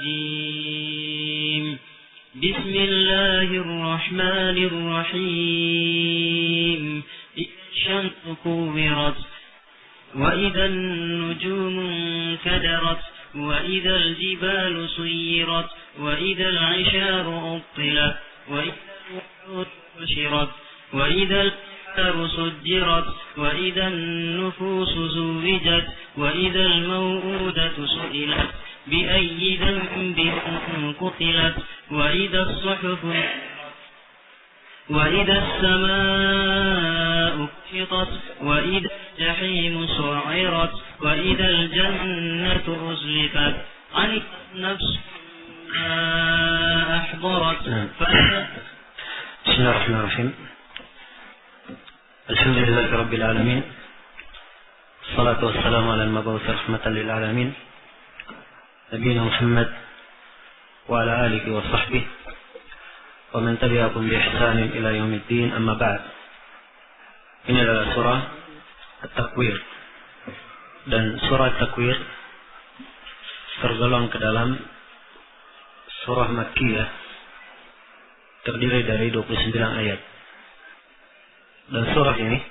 الرجيم بسم الله الرحمن الرحيم الشمس كورت وإذا النجوم انكدرت وإذا الجبال سيرت وإذا العشار أطلت وإذا الوحوش حشرت وإذا البحار سجرت وإذا النفوس زوجت وإذا الموءودة سئلت بأي ذنب قتلت وإذا الصحف وإذا السماء كشطت وإذا الجحيم سعرت وإذا الجنة أزلفت علمت نفس ما أحضرت. بسم الله الرحمن الرحيم. الحمد لله رب العالمين، الصلاة والسلام على المبعوث رحمة للعالمين نبينا محمد وعلى آله وصحبه ومن تبعهم بإحسان إلى يوم الدين. أما بعد. Ini adalah surah At-Takwir, dan surah At-Takwir tergolong ke dalam surah Makkiyah, terdiri dari 29 ayat. Dan surah ini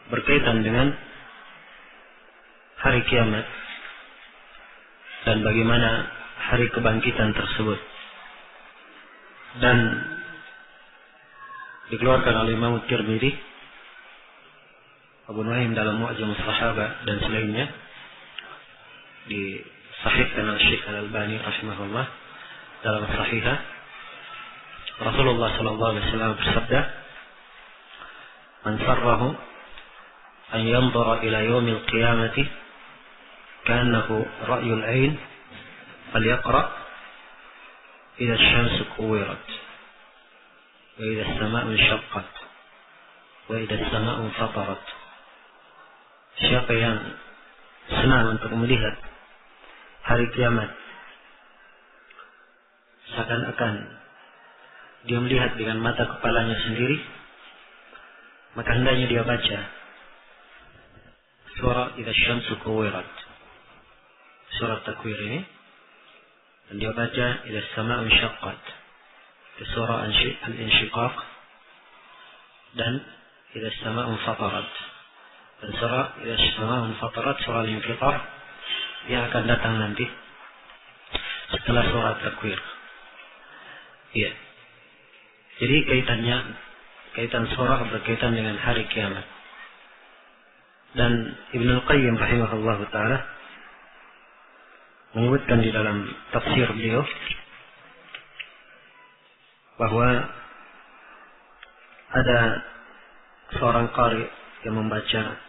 berkaitan dengan hari kiamat dan bagaimana hari kebangkitan tersebut. Dan dikeluarkan oleh Imam Tirmidzi, Abu Nuaim dalam Mu'jam as-Sahaba dan selainnya, disahihkan oleh Syekh Al-Albani rahimahullah dalam Sahihah. Rasulullah sallallahu alaihi wasallam bersabda, "Man sarrahu an yanzura ila yaumil qiyamati ka'annahu ra'yul 'ain falyaqra idza asy-syamsu kuwirat wa idza as-samaa'u inshaqqat wa idza as-samaa'u fatarat." Siapa yang senang untuk melihat hari kiamat, seakan-akan dia melihat dengan mata kepalanya sendiri, maka hendaknya dia baca surah idza asy-syamsu kuwirat, surah Takwir ini, dan dia baca idza as-samaa'u inshaqqat, surah Al-Insyiqaq, dan idza as-samaa'u fatarat, dan surah idza as-samaa'u fatarat, surah Al-Infitar yang akan datang nanti setelah surah Takwir. Iya. Jadi kaitan surah berkaitan dengan hari kiamat. Dan Ibnu Al-Qayyim rahimahullahu taala menyebutkan di dalam tafsir beliau bahwa ada seorang qari yang membaca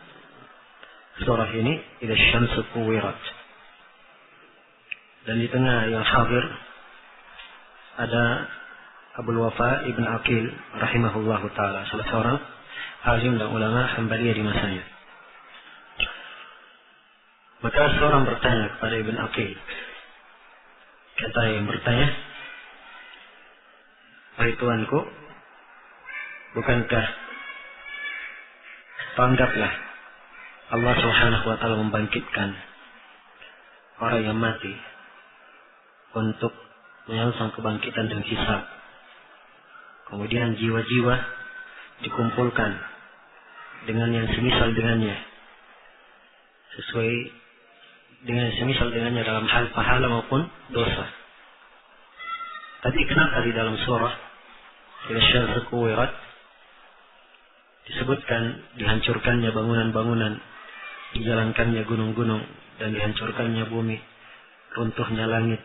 surah ini idza asy-syamsu kuwirat, dan di tengah yang hadir ada Abul Wafa Ibn Aqil rahimahullahu ta'ala, salah seorang alim dan ulama Hanbaliyah di masanya. Maka seorang bertanya kepada Ibn Aqil. Kata yang bertanya, "Wahai tuanku, bukankah anggaplah Allah Subhanahu wa ta'ala membangkitkan orang yang mati untuk menyongsong kebangkitan dan hisab. Kemudian jiwa-jiwa dikumpulkan dengan yang semisal dengannya, sesuai dengan yang semisal dengannya dalam hal pahala maupun dosa. Tapi kenapa di dalam surah idza asy-syamsu kuwirat disebutkan dihancurkannya bangunan-bangunan, dijalankannya gunung-gunung, dan dihancurkannya bumi, runtuhnya langit,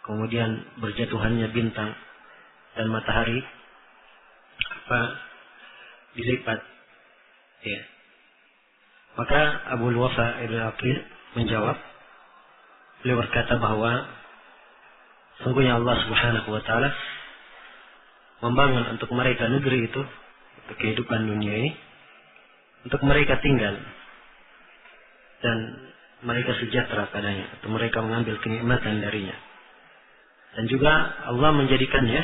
kemudian berjatuhannya bintang dan matahari dilipat?" Ya. Maka Abu Wafa Ibn Aqil menjawab, beliau berkata bahwa sungguhnya Allah Subhanahu wa ta'ala membangun untuk mereka negeri itu, untuk kehidupan dunia ini, untuk mereka tinggal dan mereka sejahtera padanya, atau mereka mengambil kenikmatan darinya. Dan juga Allah menjadikannya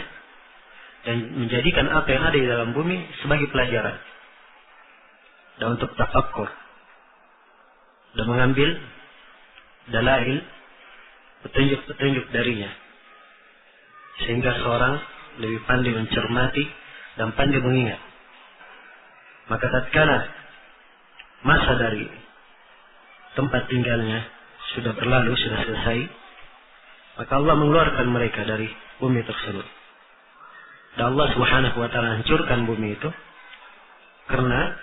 dan menjadikan apa yang ada di dalam bumi sebagai pelajaran dan untuk tafakkur dan mengambil dalail petunjuk-petunjuk darinya. Sehingga seorang lebih pandai mencermati dan pandai mengingat. Maka tatkala masa dari tempat tinggalnya sudah berlalu, sudah selesai, maka Allah mengeluarkan mereka dari bumi tersebut. Dan Allah Subhanahu wa ta'ala hancurkan bumi itu karena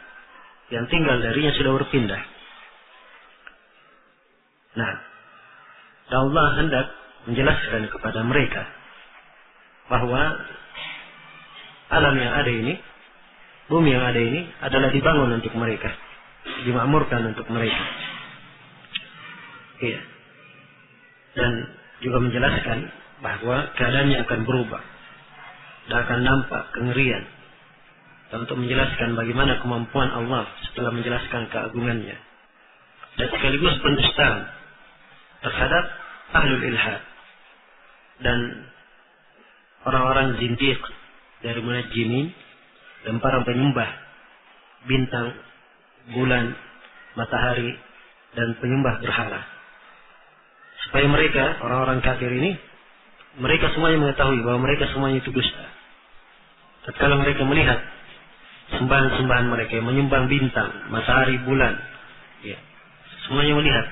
yang tinggal darinya sudah berpindah. Nah, dan Allah hendak menjelaskan kepada mereka bahwa alam yang ada ini, bumi yang ada ini adalah dibangun untuk mereka, dimakmurkan untuk mereka. Iya. Dan juga menjelaskan bahwa keadaannya akan berubah dan akan nampak kengerian. Dan untuk menjelaskan bagaimana kemampuan Allah setelah menjelaskan keagungannya. Dan sekaligus pendustaan terhadap ahlul ilhad dan orang-orang zindiq dari munajjimin dan para penyembah bintang, bulan, matahari dan penyembah berhala. Supaya mereka, orang-orang kafir ini, mereka semuanya mengetahui bahwa mereka semuanya itu dusta. Tatkala mereka melihat sembahan-sembahan mereka yang menyembah bintang, matahari, bulan, ya, semuanya melihat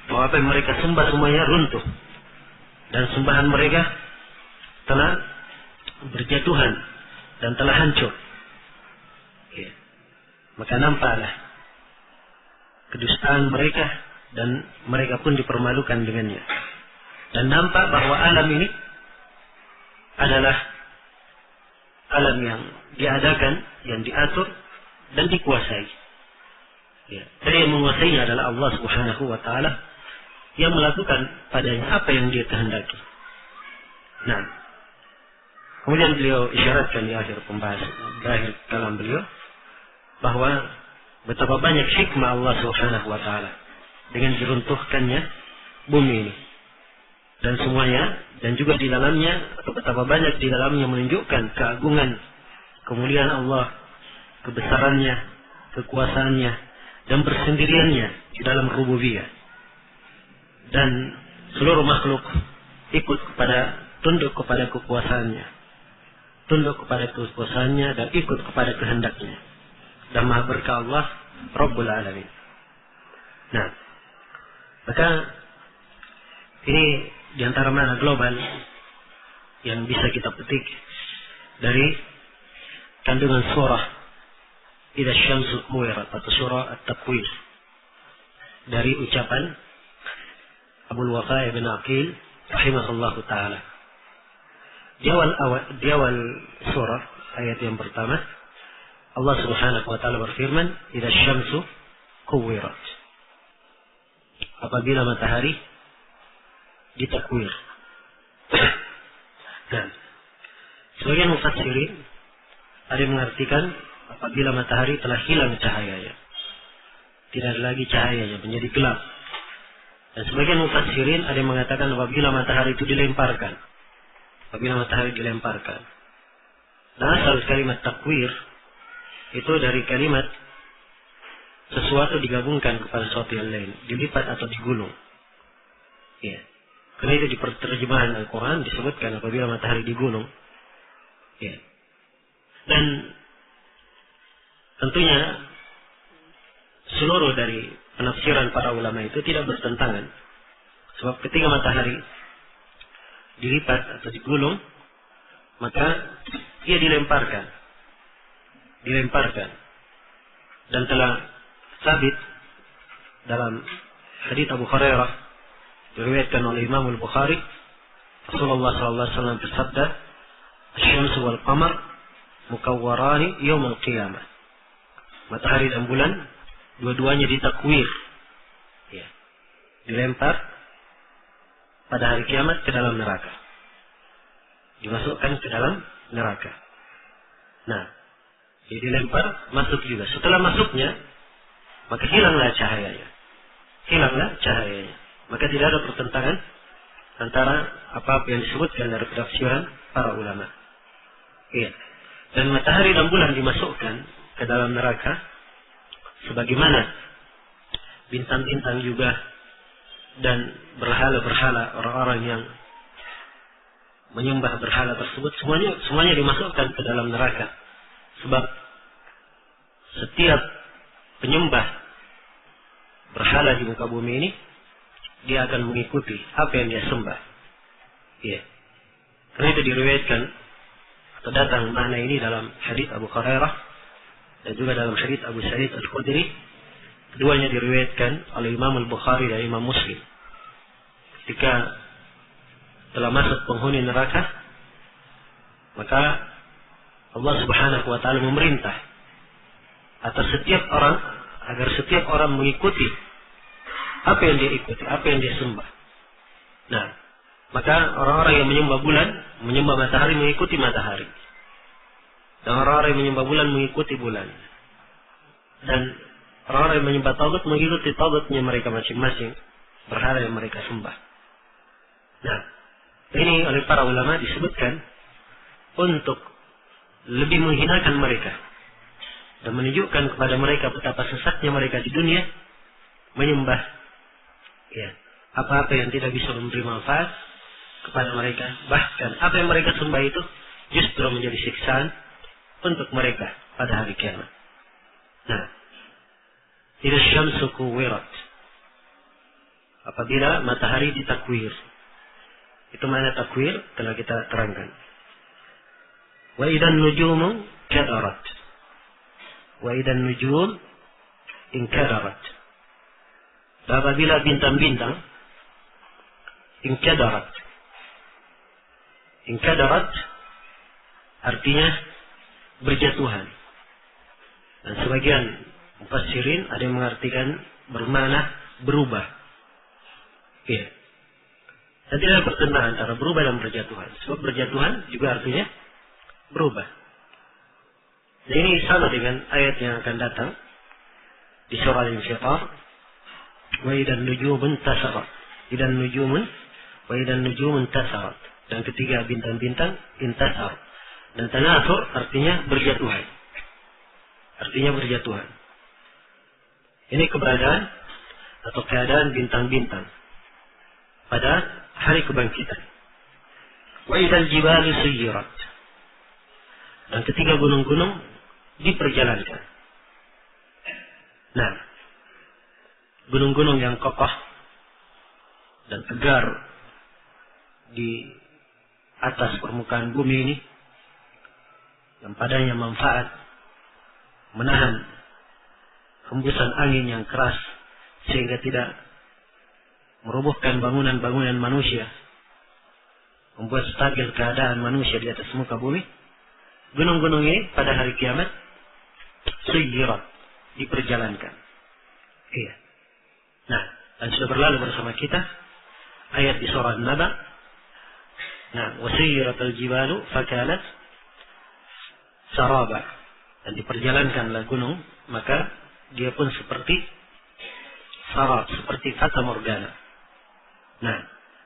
bahwa apa yang mereka sembah semuanya runtuh dan sembahan mereka telah berjatuhan dan telah hancur. Ya. Maka nampaklah kedustaan mereka dan mereka pun dipermalukan dengannya. Dan nampak bahwa alam ini adalah alam yang diadakan, yang diatur dan dikuasai. Ya. Dan yang menguasainya adalah Allah Subhanahu wa ta'ala yang melakukan padanya apa yang dia kehendaki. Nah, kemudian beliau isyaratkan di akhir pembahasan, di akhir kalam beliau, bahwa betapa banyak hikmah Allah Subhanahu wa ta'ala dengan diruntuhkannya bumi ini. Dan semuanya, dan juga di dalamnya, atau betapa banyak di dalamnya menunjukkan keagungan, kemuliaan Allah, kebesarannya, kekuasaannya, dan bersendiriannya di dalam rububiyah. Dan seluruh makhluk ikut kepada, tunduk kepada kekuasaannya, tunduk kepada kekuasaannya dan ikut kepada kehendaknya. Dan maha berkah Allah Rabbul Alamin. Nah, maka ini diantara makna global yang bisa kita petik dari kandungan surah Idza Syamsu Kuwirat atau surah At-Takwir, dari ucapan Abul Wafa ibn Aqil rahimahullahu ta'ala. Di awal surah, ayat yang pertama, Allah Subhanahu wa ta'ala berfirman, Idza Syamsu Kuwirat, apabila matahari ditakwir. Dan sebagian mufassirin ada yang mengartikan apabila matahari telah hilang cahayanya, tidak ada lagi cahayanya, menjadi gelap. Dan sebagian mufassirin ada yang mengatakan apabila matahari itu dilemparkan, apabila matahari dilemparkan. Dan asal kalimat takwir itu dari kalimat sesuatu digabungkan kepada sesuatu yang lain, dilipat atau digulung. Ya. Karena itu di terjemahan Al-Quran disebutkan apabila matahari digulung. Ya. Dan tentunya seluruh dari penafsiran para ulama itu tidak bertentangan. Sebab ketika matahari dilipat atau digulung, maka ia dilemparkan. Dan telah sabit dalam hadits Abu Hurairah diriwayatkan oleh Imam Al-Bukhari, Rasulullah sallallahu alaihi wasallam bersabda, "Asy-syamsu wal qamar mukawwarani yaumil qiyamah." Matahari dan bulan dua-duanya ditakwir. Ya. Dilempar pada hari kiamat ke dalam neraka. Dimasukkan ke dalam neraka. Nah, dia dilempar, masuk juga. Setelah masuknya, maka hilanglah cahayanya. Maka tidak ada pertentangan antara apa yang disebutkan dari penafsiran para ulama. Iya. Dan matahari dan bulan dimasukkan ke dalam neraka, sebagaimana bintang-bintang juga dan berhala-berhala, orang-orang yang menyembah berhala tersebut, semuanya dimasukkan ke dalam neraka. Sebab setiap penyembah berhala di muka bumi ini, dia akan mengikuti apa yang dia sembah. Iya. Karena itu diriwayatkan atau datang makna ini dalam hadits Abu Hurairah dan juga dalam hadits Abu Sa'id Al-Khudri. Keduanya diriwayatkan oleh Imam Al-Bukhari dan Imam Muslim. Ketika telah masuk penghuni neraka, maka Allah Subhanahu wa taala memerintah atas setiap orang agar setiap orang mengikuti apa yang dia ikuti, apa yang dia sembah. Nah, maka orang-orang yang menyembah bulan, menyembah matahari mengikuti matahari. Dan orang-orang yang menyembah bulan mengikuti bulan. Dan orang-orang yang menyembah tagut mengikuti tagutnya mereka masing-masing, berhala yang mereka sembah. Nah, ini oleh para ulama disebutkan untuk lebih menghinakan mereka dan menunjukkan kepada mereka betapa sesatnya mereka di dunia menyembah apa-apa yang tidak bisa memberi manfaat kepada mereka. Bahkan apa yang mereka sembah itu justru menjadi siksaan untuk mereka pada hari kiamat. Nah, idza syamsu kuwirat, apabila matahari ditakwir. Itu makna takwir telah kita terangkan. Wa idan nujumu kadarat. Wa idan nujum inkadarat. Apabila bintang-bintang inkadarat. Inkadarat artinya berjatuhan. Dan sebagian mufassirin ada yang mengartikan bermakna berubah. Iya. Dan tidak ada pertentangan antara berubah dan berjatuhan. Sebab berjatuhan juga artinya berubah. Dan ini sama dengan ayat yang akan datang di surah Al-Infitar. Wa idan nujumun tasarat. Idan nujumun wa idan nujumun tasarat. Dan ketiga bintang-bintang intasar. Dan tanasur artinya berjatuhan. Artinya berjatuhan. Ini keberadaan atau keadaan bintang-bintang pada hari kebangkitan. Wa idzal jibalu suyirat. Dan ketiga gunung-gunung diperjalankan. Nah, gunung-gunung yang kokoh dan tegar di atas permukaan bumi ini, yang padanya manfaat menahan hembusan angin yang keras sehingga tidak merobohkan bangunan-bangunan manusia, membuat stabil keadaan manusia di atas muka bumi. Gunung-gunung ini pada hari kiamat suyirat, diperjalankan. Iya. Nah, dan sudah berlalu bersama kita ayat di surah An-Naba. Nah, wasiyiratul jibalu fakanat saraba. Dan diperjalankanlah gunung, maka dia pun seperti sarab, seperti fata morgana. Nah,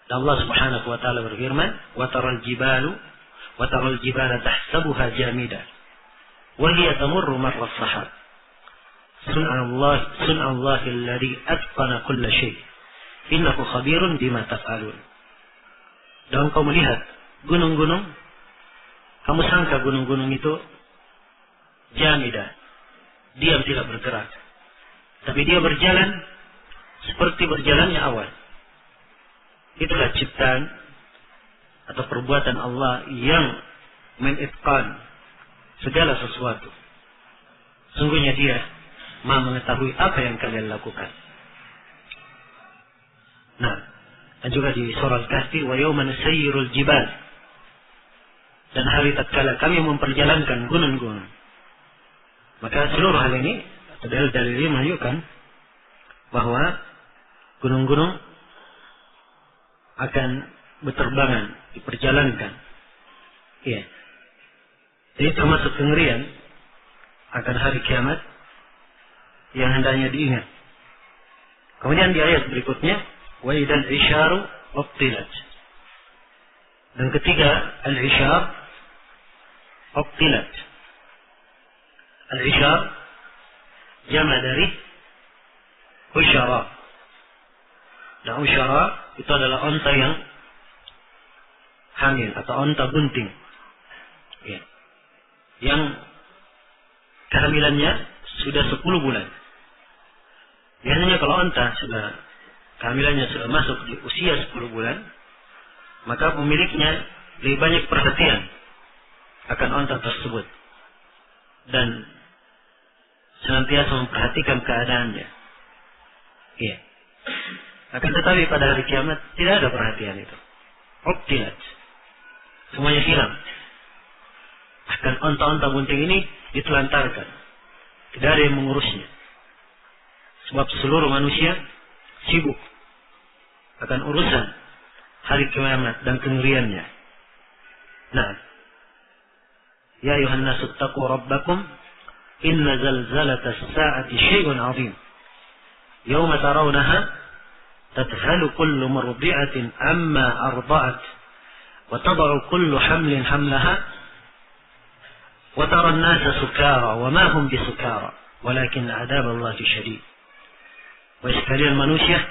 Allah Subhanahu wa taala berfirman, "Wa taral jibala tahsabuha jamida, wa hiya tamurru marra as-sahab. Sun'allahi alladhi atqana kulla shay. Innahu khabirun bima taf'alun." Dan kau melihat gunung-gunung, kamu sangka gunung-gunung itu jamida, diam tidak bergerak. Tapi dia berjalan seperti berjalannya awan. Itulah ciptaan atau perbuatan Allah yang menitqan segala sesuatu. Sungguhnya dia Maha mengetahui apa yang kalian lakukan. Nah, dan juga di surah Al-Kahfi, wa yawma nusayyirul jibal. Dan hari tatkala kami memperjalankan gunung-gunung. Maka seluruh hal ini atau dalil-dalil ini menunjukkan bahwa gunung-gunung akan berterbangan, diperjalankan. Iya. Ini termasuk kengerian akan hari kiamat yang hendaknya diingat. Kemudian di ayat berikutnya, wa idzal isyaru uqtilat. Dan ketiga, al-isyar uqtilat. Al-isyar jama' dari usyara. Dan usyara itu adalah onta yang hamil atau onta bunting. Ya. Yang kehamilannya sudah 10 bulan. Biasanya kalau onta kehamilannya sudah masuk di usia 10 bulan, maka pemiliknya lebih banyak perhatian akan onta tersebut dan senantiasa memperhatikan keadaannya. Iya. Akan tetapi pada hari kiamat tidak ada perhatian itu. Ubtilat. Semuanya hilang. Bahkan onta-onta bunting ini ditelantarkan. Tidak ada yang mengurusnya. Sebab seluruh manusia sibuk akan urusan hari kiamat dan kengeriannya. Nah, ya ayuhan nasu taqu rabbakum inna zalzalata as-sa'ati syai'un 'azim. Yawma tarawnaha تذهل كل مرضعة عما أرضعت وتضع كل حمل حملها وترى الناس سكارى وما هم بسكارى ولكن عذاب الله شديد. Wahai sekalian manusia,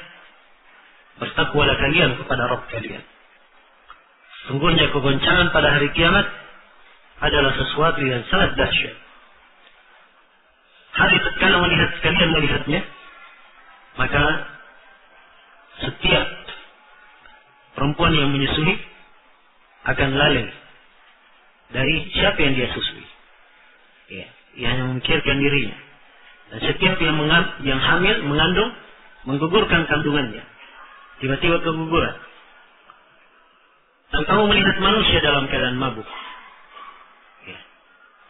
bertakwalah kalian kepada Rabb kalian. Sungguhnya kegoncangan pada hari kiamat adalah sesuatu yang sangat dahsyat. Hari tatkala kalian melihatnya, maka setiap perempuan yang menyusui akan lalai dari siapa yang dia susui. Ya, ia hanya memikirkan dirinya. Dan setiap yang hamil, mengandung, menggugurkan kandungannya. Tiba-tiba keguguran. Dan kamu melihat manusia dalam keadaan mabuk. Ya.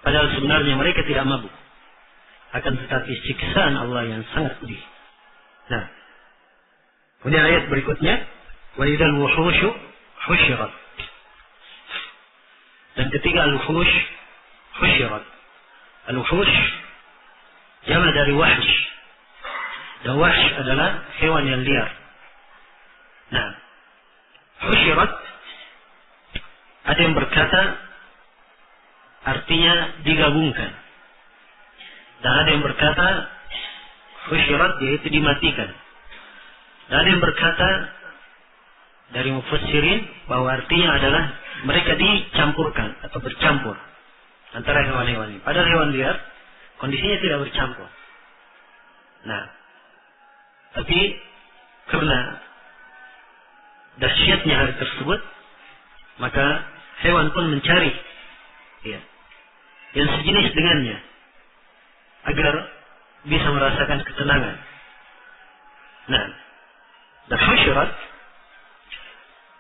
Padahal sebenarnya mereka tidak mabuk. Akan tetapi siksaan Allah yang sangat pedih. Nah, kemudian ayat berikutnya, wa idzal wuhushu husyirat. Dan ketiga al-wuhush husyirat. Al-wuhush jama' dari wahsh. Dan wahsh adalah hewan yang liar. Nah, husyirat ada yang berkata artinya digabungkan. Dan ada yang berkata husyirat yaitu dimatikan. Dan ada yang berkata dari mufassirin bahwa artinya adalah mereka dicampurkan atau bercampur antara hewan-hewan ini. Padahal hewan liar kondisinya tidak bercampur. Nah, tapi karena dahsyatnya hari tersebut, maka hewan pun mencari yang sejenis dengannya agar bisa merasakan ketenangan. Nah, dan husyirat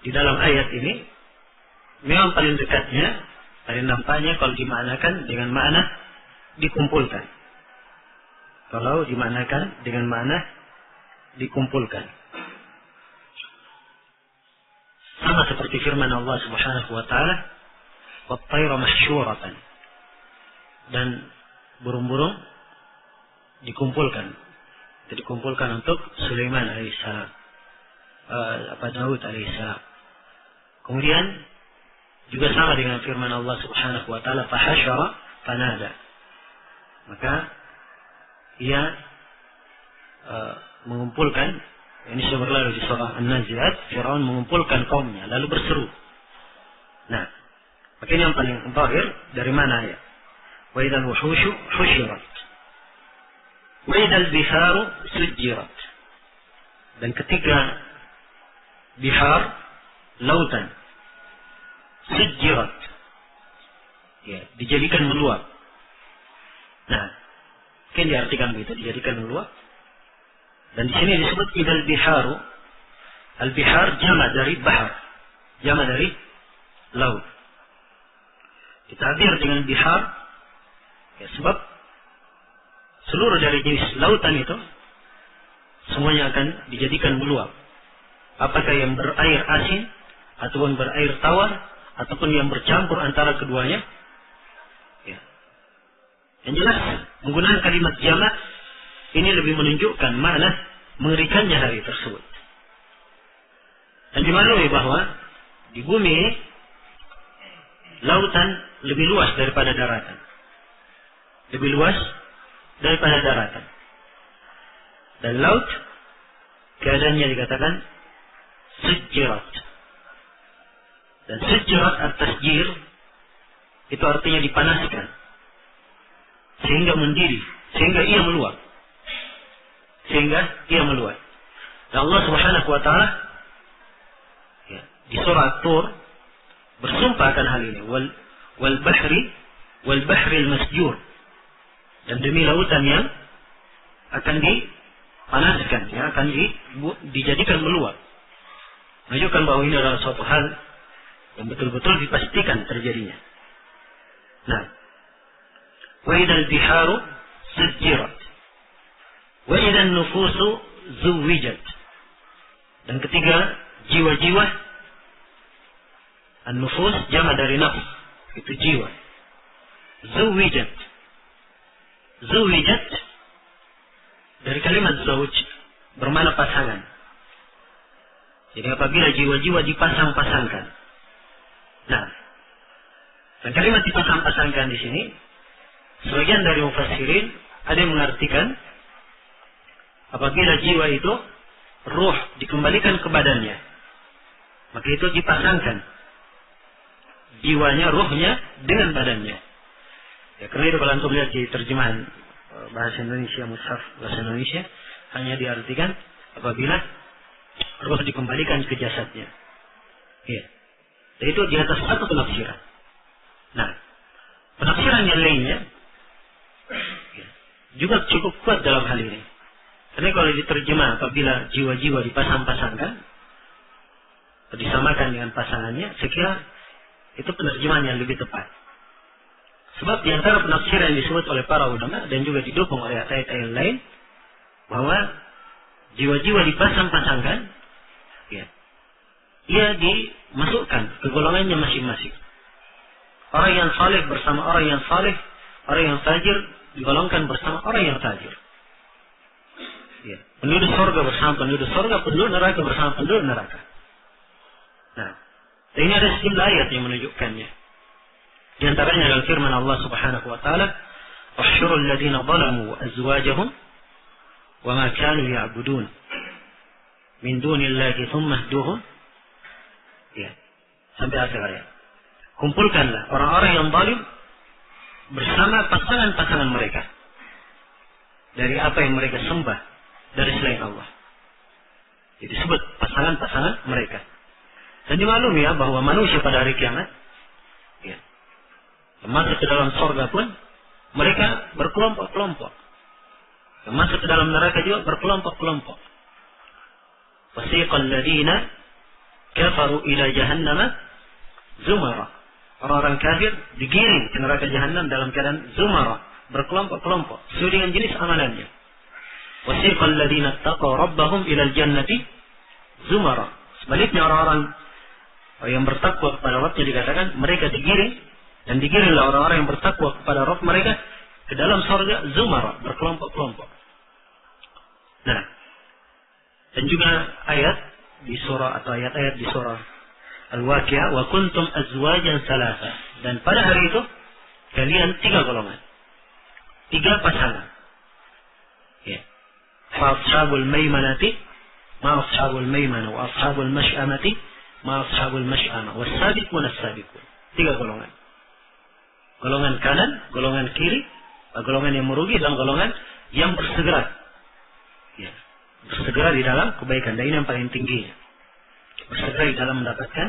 di dalam ayat ini memang paling dekatnya, paling nampaknya kalau dimanakan dengan makna dikumpulkan. Kalau dimanakan dengan makna dikumpulkan. Sama seperti firman Allah Subhanahu wa taala, "Wat-tayra mahsyuratan." Dan burung-burung dikumpulkan. Dikumpulkan untuk Sulaiman alaihissalam. Daud alaihissalam. Kemudian juga sama dengan firman Allah Subhanahu wa taala, "Fahasyara fanada." Maka ia mengumpulkan, ini sudah berlalu di surah An-Nazi'at, Firaun mengumpulkan kaumnya lalu berseru. Nah, maka ini yang paling zahir dari mana ya? Wa idzal wuhushu husyirat. Wa idzal biharu sujjirat. Dan ketika bihar, lautan, sujjirat, ya, dijadikan meluap. Nah, mungkin diartikan begitu, dijadikan meluap. Dan di sini disebut idal biharu. Al-bihar jama' dari bahar, jama' dari laut. Ditakdir dengan bihar, ya, sebab seluruh dari jenis lautan itu semuanya akan dijadikan meluap. Apakah yang berair asin, ataupun berair tawar, ataupun yang bercampur antara keduanya. Ya. Yang jelas, menggunakan kalimat jama' ini lebih menunjukkan makna mengerikannya hari tersebut. Dan dimaklumi bahwa di bumi ini lautan lebih luas daripada daratan. Lebih luas daripada daratan. Dan laut keadaannya dikatakan sujjirat. Dan sujjirat at-tasjir itu artinya dipanaskan sehingga mendidih, sehingga ia meluap. Dan Allah Subhanahu wa taala di surah Tur bersumpah akan hal ini, wal bahri al-masjur, dan demi lautan yang akan dipanaskan, yang akan dijadikan meluap. Menunjukkan bahwa ini adalah suatu hal yang betul-betul dipastikan terjadinya. Nah, wa idal biharu sujjirat, wa idan nufusu zuwijat. Dan ketiga, jiwa-jiwa, an-nufus jama dari nafs, itu jiwa. Zuwijat dari kalimat zauj bermakna pasangan. Jadi apabila jiwa-jiwa dipasang-pasangkan. Nah, dan kalimat dipasang-pasangkan di sini, sebagian dari mufassirin ada yang mengartikan apabila jiwa itu ruh dikembalikan ke badannya, maka itu dipasangkan jiwanya, ruhnya dengan badannya. Ya, karena itu kalau antum lihat di terjemahan bahasa Indonesia, mushaf bahasa Indonesia, hanya diartikan apabila ruh dikembalikan ke jasadnya. Ya. Dan itu di atas satu penafsiran. Nah, penafsiran yang lainnya juga cukup kuat dalam hal ini. Karena kalau diterjemah apabila jiwa-jiwa dipasang-pasangkan, disamakan dengan pasangannya, saya kira itu penerjemahan yang lebih tepat. Sebab di antara penafsiran yang disebut oleh para ulama dan juga didukung oleh ayat-ayat lain, bahwa jiwa-jiwa dipasang-pasangkan, ya, ia dimasukkan ke golongannya masing-masing. Orang yang saleh bersama orang yang saleh, orang yang fajir digolongkan bersama orang yang fajir. Ya. Penduduk surga bersama penduduk surga, penduduk neraka bersama penduduk neraka. Nah, ini ada sejumlah ayat yang menunjukkannya. Di antaranya dalam firman Allah Subhanahu wa taala, "Wahsyurul ladzina zalamu azwajahum wa ma kanu ya'budun min dunillahi tsumma ihduhum." Ya. Sampai akhir ayat. Kumpulkanlah orang-orang yang zalim bersama pasangan-pasangan mereka dari apa yang mereka sembah dari selain Allah. Jadi disebut pasangan-pasangan mereka. Dan dimaklumi ya bahwa manusia pada hari kiamat, ya, masuk ke dalam surga pun mereka berkelompok-kelompok. Masuk ke dalam neraka juga berkelompok-kelompok. Wasiqal ladzina kafaru ila jahannama zumara. Orang-orang kafir digiring ke neraka jahanam dalam keadaan zumara, berkelompok-kelompok sesuai dengan jenis amalannya. Wasiqal ladzina taqaw rabbahum ila al-jannati zumara. Sebaliknya orang-orang yang bertakwa kepada Rabbnya dikatakan mereka digiring, dan digiringlah orang-orang yang bertakwa kepada Rabb mereka ke dalam surga zumara, berkelompok-kelompok. Nah, dan juga ayat di surah atau ayat-ayat di surah Al-Waqi'ah, wa kuntum azwajan salasa, dan pada hari itu kalian 3 golongan, 3 pasangan. Ya. Fa ashabul maimanati ma ashabul maimanah, wa ashabul mash'amati ma ashabul mash'amah, was-sabiqun as-sabiqun. 3 golongan. Golongan kanan, golongan kiri, golongan yang merugi, dan golongan yang bersegera. Ya. Bersegera di dalam kebaikan, dan ini yang paling tingginya. Bersegera di dalam mendapatkan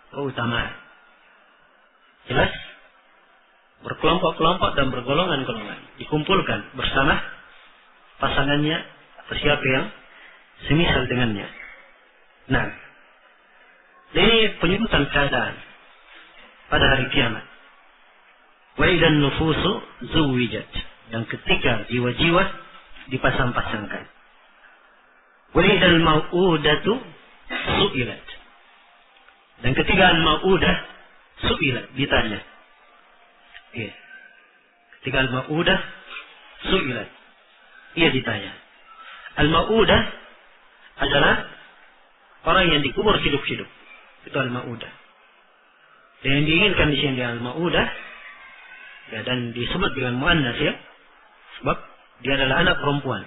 keutamaan. Jelas? Berkelompok-kelompok dan bergolongan-golongan dikumpulkan bersama pasangannya atau siapa yang semisal dengannya. Nah, ini penyebutan keadaan pada hari kiamat. Wa idan nufusu zuwijat, dan ketika jiwa-jiwa dipasang-pasangkan. Wa idal mau'udatu su'ilat, dan ketika al-mau'udah su'ilat, ditanya. Ya. Ketika al-mau'udah su'ilat, ia ditanya. Al-mau'udah adalah orang yang dikubur hidup-hidup. Itu al-mau'udah. Dan yang diinginkan di sini al-mau'udah, ya, dan disebut dengan muannas, ya, sebab dia adalah anak perempuan.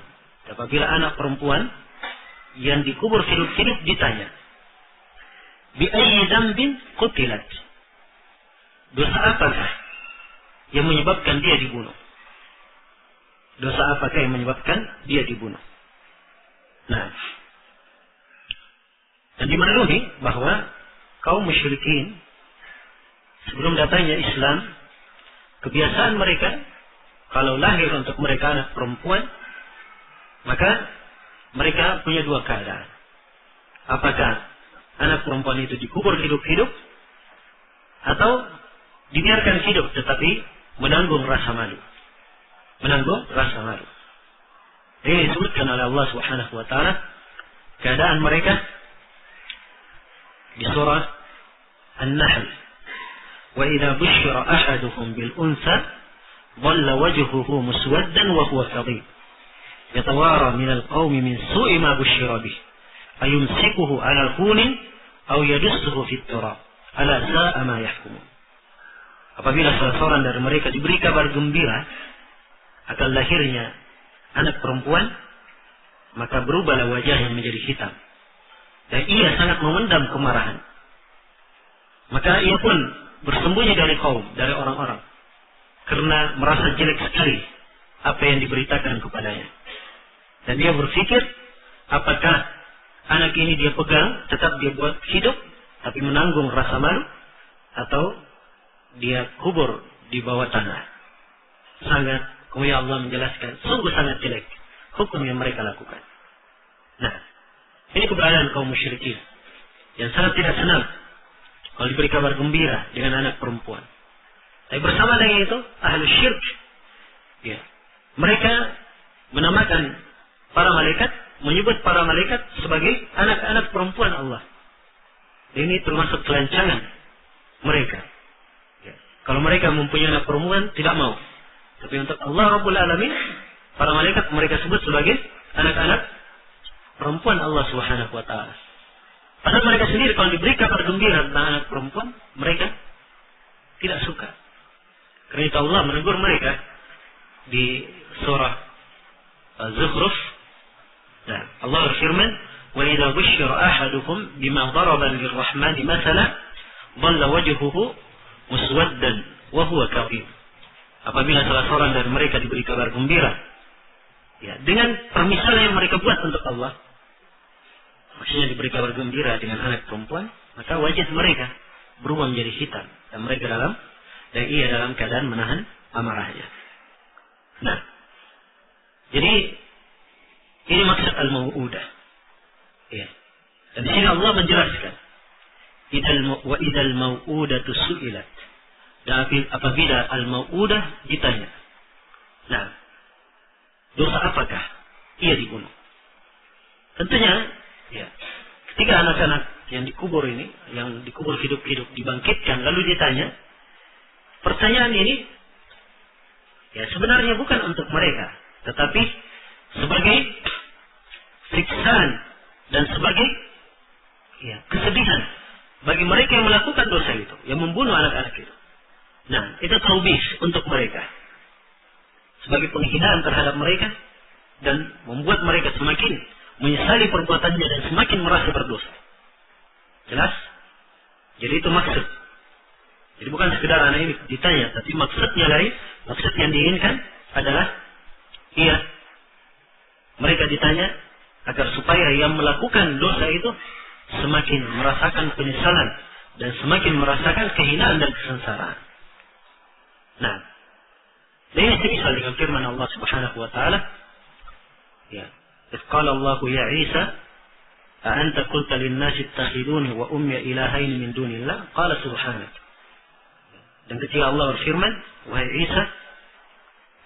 Apabila anak perempuan yang dikubur hidup-hidup ditanya, Bi ayyi dzambin qutilat. Dosa apakah yang menyebabkan dia dibunuh? Dosa apakah yang menyebabkan dia dibunuh? Nah, dan dimaklumi bahwa kaum musyrikin sebelum datangnya Islam, kebiasaan mereka kalau lahir untuk mereka anak perempuan, maka mereka punya dua keadaan. Apakah anak perempuan itu dikubur hidup-hidup atau dibiarkan hidup tetapi menanggung rasa malu. Menanggung rasa malu. Ini disebutkan oleh Allah Subhanahu wa taala keadaan mereka di surah An-Nahl. Wa idza bushira ahaduhum bil unsa dhalla wajhuhu muswaddan wa huwa kadhib. Yatawara min al-qaumi min su'i ma bushira bih. Ayumsikuhu 'ala hunin aw yadussuhu fit turab. Ala sa'a ma yahkumun. Apabila salah seorang dari mereka diberi kabar gembira akan lahirnya anak perempuan, maka berubahlah wajahnya menjadi hitam. Dan ia sangat memendam kemarahan. Maka ia pun bersembunyi dari kaum, dari orang-orang. Karena merasa jelek sekali apa yang diberitakan kepadanya. Dan dia berpikir, apakah anak ini dia pegang, tetap dia buat hidup, tapi menanggung rasa malu, atau dia kubur di bawah tanah. Sangat, kemudian Allah menjelaskan, sungguh sangat jelek hukum yang mereka lakukan. Nah, ini keberadaan kaum musyrikin yang sangat tidak senang kalau diberi kabar gembira dengan anak perempuan. Tapi bersama dengan itu, ahlu syirk, ya, mereka menamakan para malaikat, menyebut para malaikat sebagai anak-anak perempuan Allah. Ini termasuk kelancangan mereka. Ya. Kalau mereka mempunyai anak perempuan, tidak mau. Tapi untuk Allah Rabbul Alamin, para malaikat mereka sebut sebagai anak-anak perempuan Allah Subhanahu wa taala. Padahal mereka sendiri kalau diberi kabar gembira tentang anak perempuan, mereka tidak suka. Karena itu Allah menegur mereka di surah Az-Zukhruf. Nah, Allah berfirman, "Wa idza bushira ahaduhum bima daraba lir-rahmani mathalan, dhalla wajhuhu muswaddan wa huwa kadhib." Apabila salah seorang dari mereka diberi kabar gembira, ya, dengan permisalan yang mereka buat untuk Allah, maksudnya diberi kabar gembira dengan anak perempuan, maka wajah mereka berubah menjadi hitam dan ia dalam keadaan menahan amarahnya. Nah, jadi ini maksud al-mau'udah. Ya. Dan di sini Allah menjelaskan, wa idal mau'udatu su'ilat. Dan apabila al-mau'udah ditanya, nah, dosa apakah ia dibunuh? Tentunya, ya, ketika anak-anak yang dikubur ini, yang dikubur hidup-hidup dibangkitkan lalu ditanya, pertanyaan ini ya sebenarnya bukan untuk mereka, tetapi sebagai siksaan dan sebagai ya, kesedihan bagi mereka yang melakukan dosa itu, yang membunuh anak-anak itu. Nah, itu taubih untuk mereka sebagai penghinaan terhadap mereka dan membuat mereka semakin menyesali perbuatannya dan semakin merasa berdosa. Jelas? Jadi itu maksud. Jadi bukan sekedar anak ini ditanya, tapi maksudnya lain. Maksud yang diinginkan adalah mereka ditanya agar supaya yang melakukan dosa itu semakin merasakan penyesalan dan semakin merasakan kehinaan dan kesengsaraan. Nah, ini semisal dengan firman Allah Subhanahu wa taala, ya, qala Allah ya Isa, a anta qulta lin-nasi ittakhiduni wa ummi ilahaini min dunillah, qala subhanak. Dan ketika Allah berfirman, wahai Isa,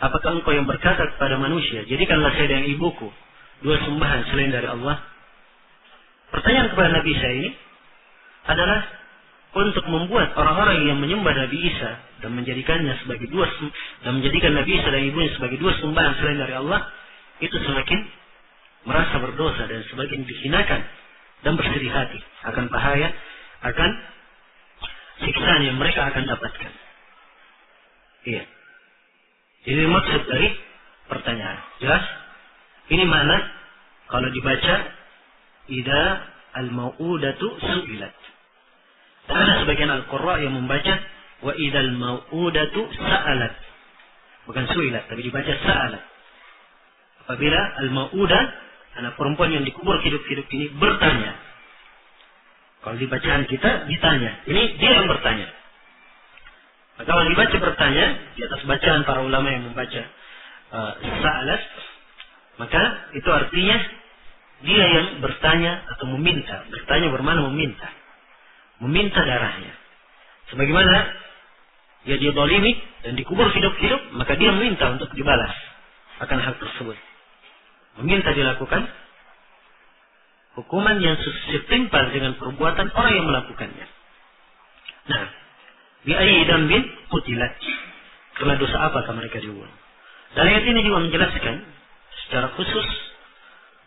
apakah engkau yang berkata kepada manusia, jadikanlah saya dan ibuku dua sembahan selain dari Allah? Pertanyaan kepada Nabi Isa ini adalah untuk membuat orang-orang yang menyembah Nabi Isa dan menjadikannya sebagai dan menjadikan Nabi Isa dan ibunya sebagai dua sembahan selain dari Allah, itu semakin merasa berdosa dan semakin dihinakan dan bersedih hati akan bahaya, akan siksaan yang mereka akan dapatkan. Iya. Ini maksud dari pertanyaan. Jelas? Ini makna kalau dibaca idza al-mau'udatu su'ilat. sebagian al-qurra yang membaca wa idzal mau'udatu sa'alat. Bukan su'ilat, tapi dibaca sa'alat. Apabila al-mau'udah, anak perempuan yang dikubur hidup-hidup ini bertanya. Kalau di bacaan kita ditanya, ini dia yang bertanya. Maka kalau dibaca bertanya, di atas bacaan para ulama yang membaca sa'alat, maka itu artinya dia yang bertanya atau meminta. Bertanya bermakna meminta. Meminta darahnya. Sebagaimana dia dizalimi dan dikubur hidup-hidup, maka dia meminta untuk dibalas akan hal tersebut. Meminta dilakukan hukuman yang setimpal dengan perbuatan orang yang melakukannya. Nah, bi ayyi dambin qutilat. Karena dosa apakah mereka dibunuh? Dan ayat ini juga menjelaskan secara khusus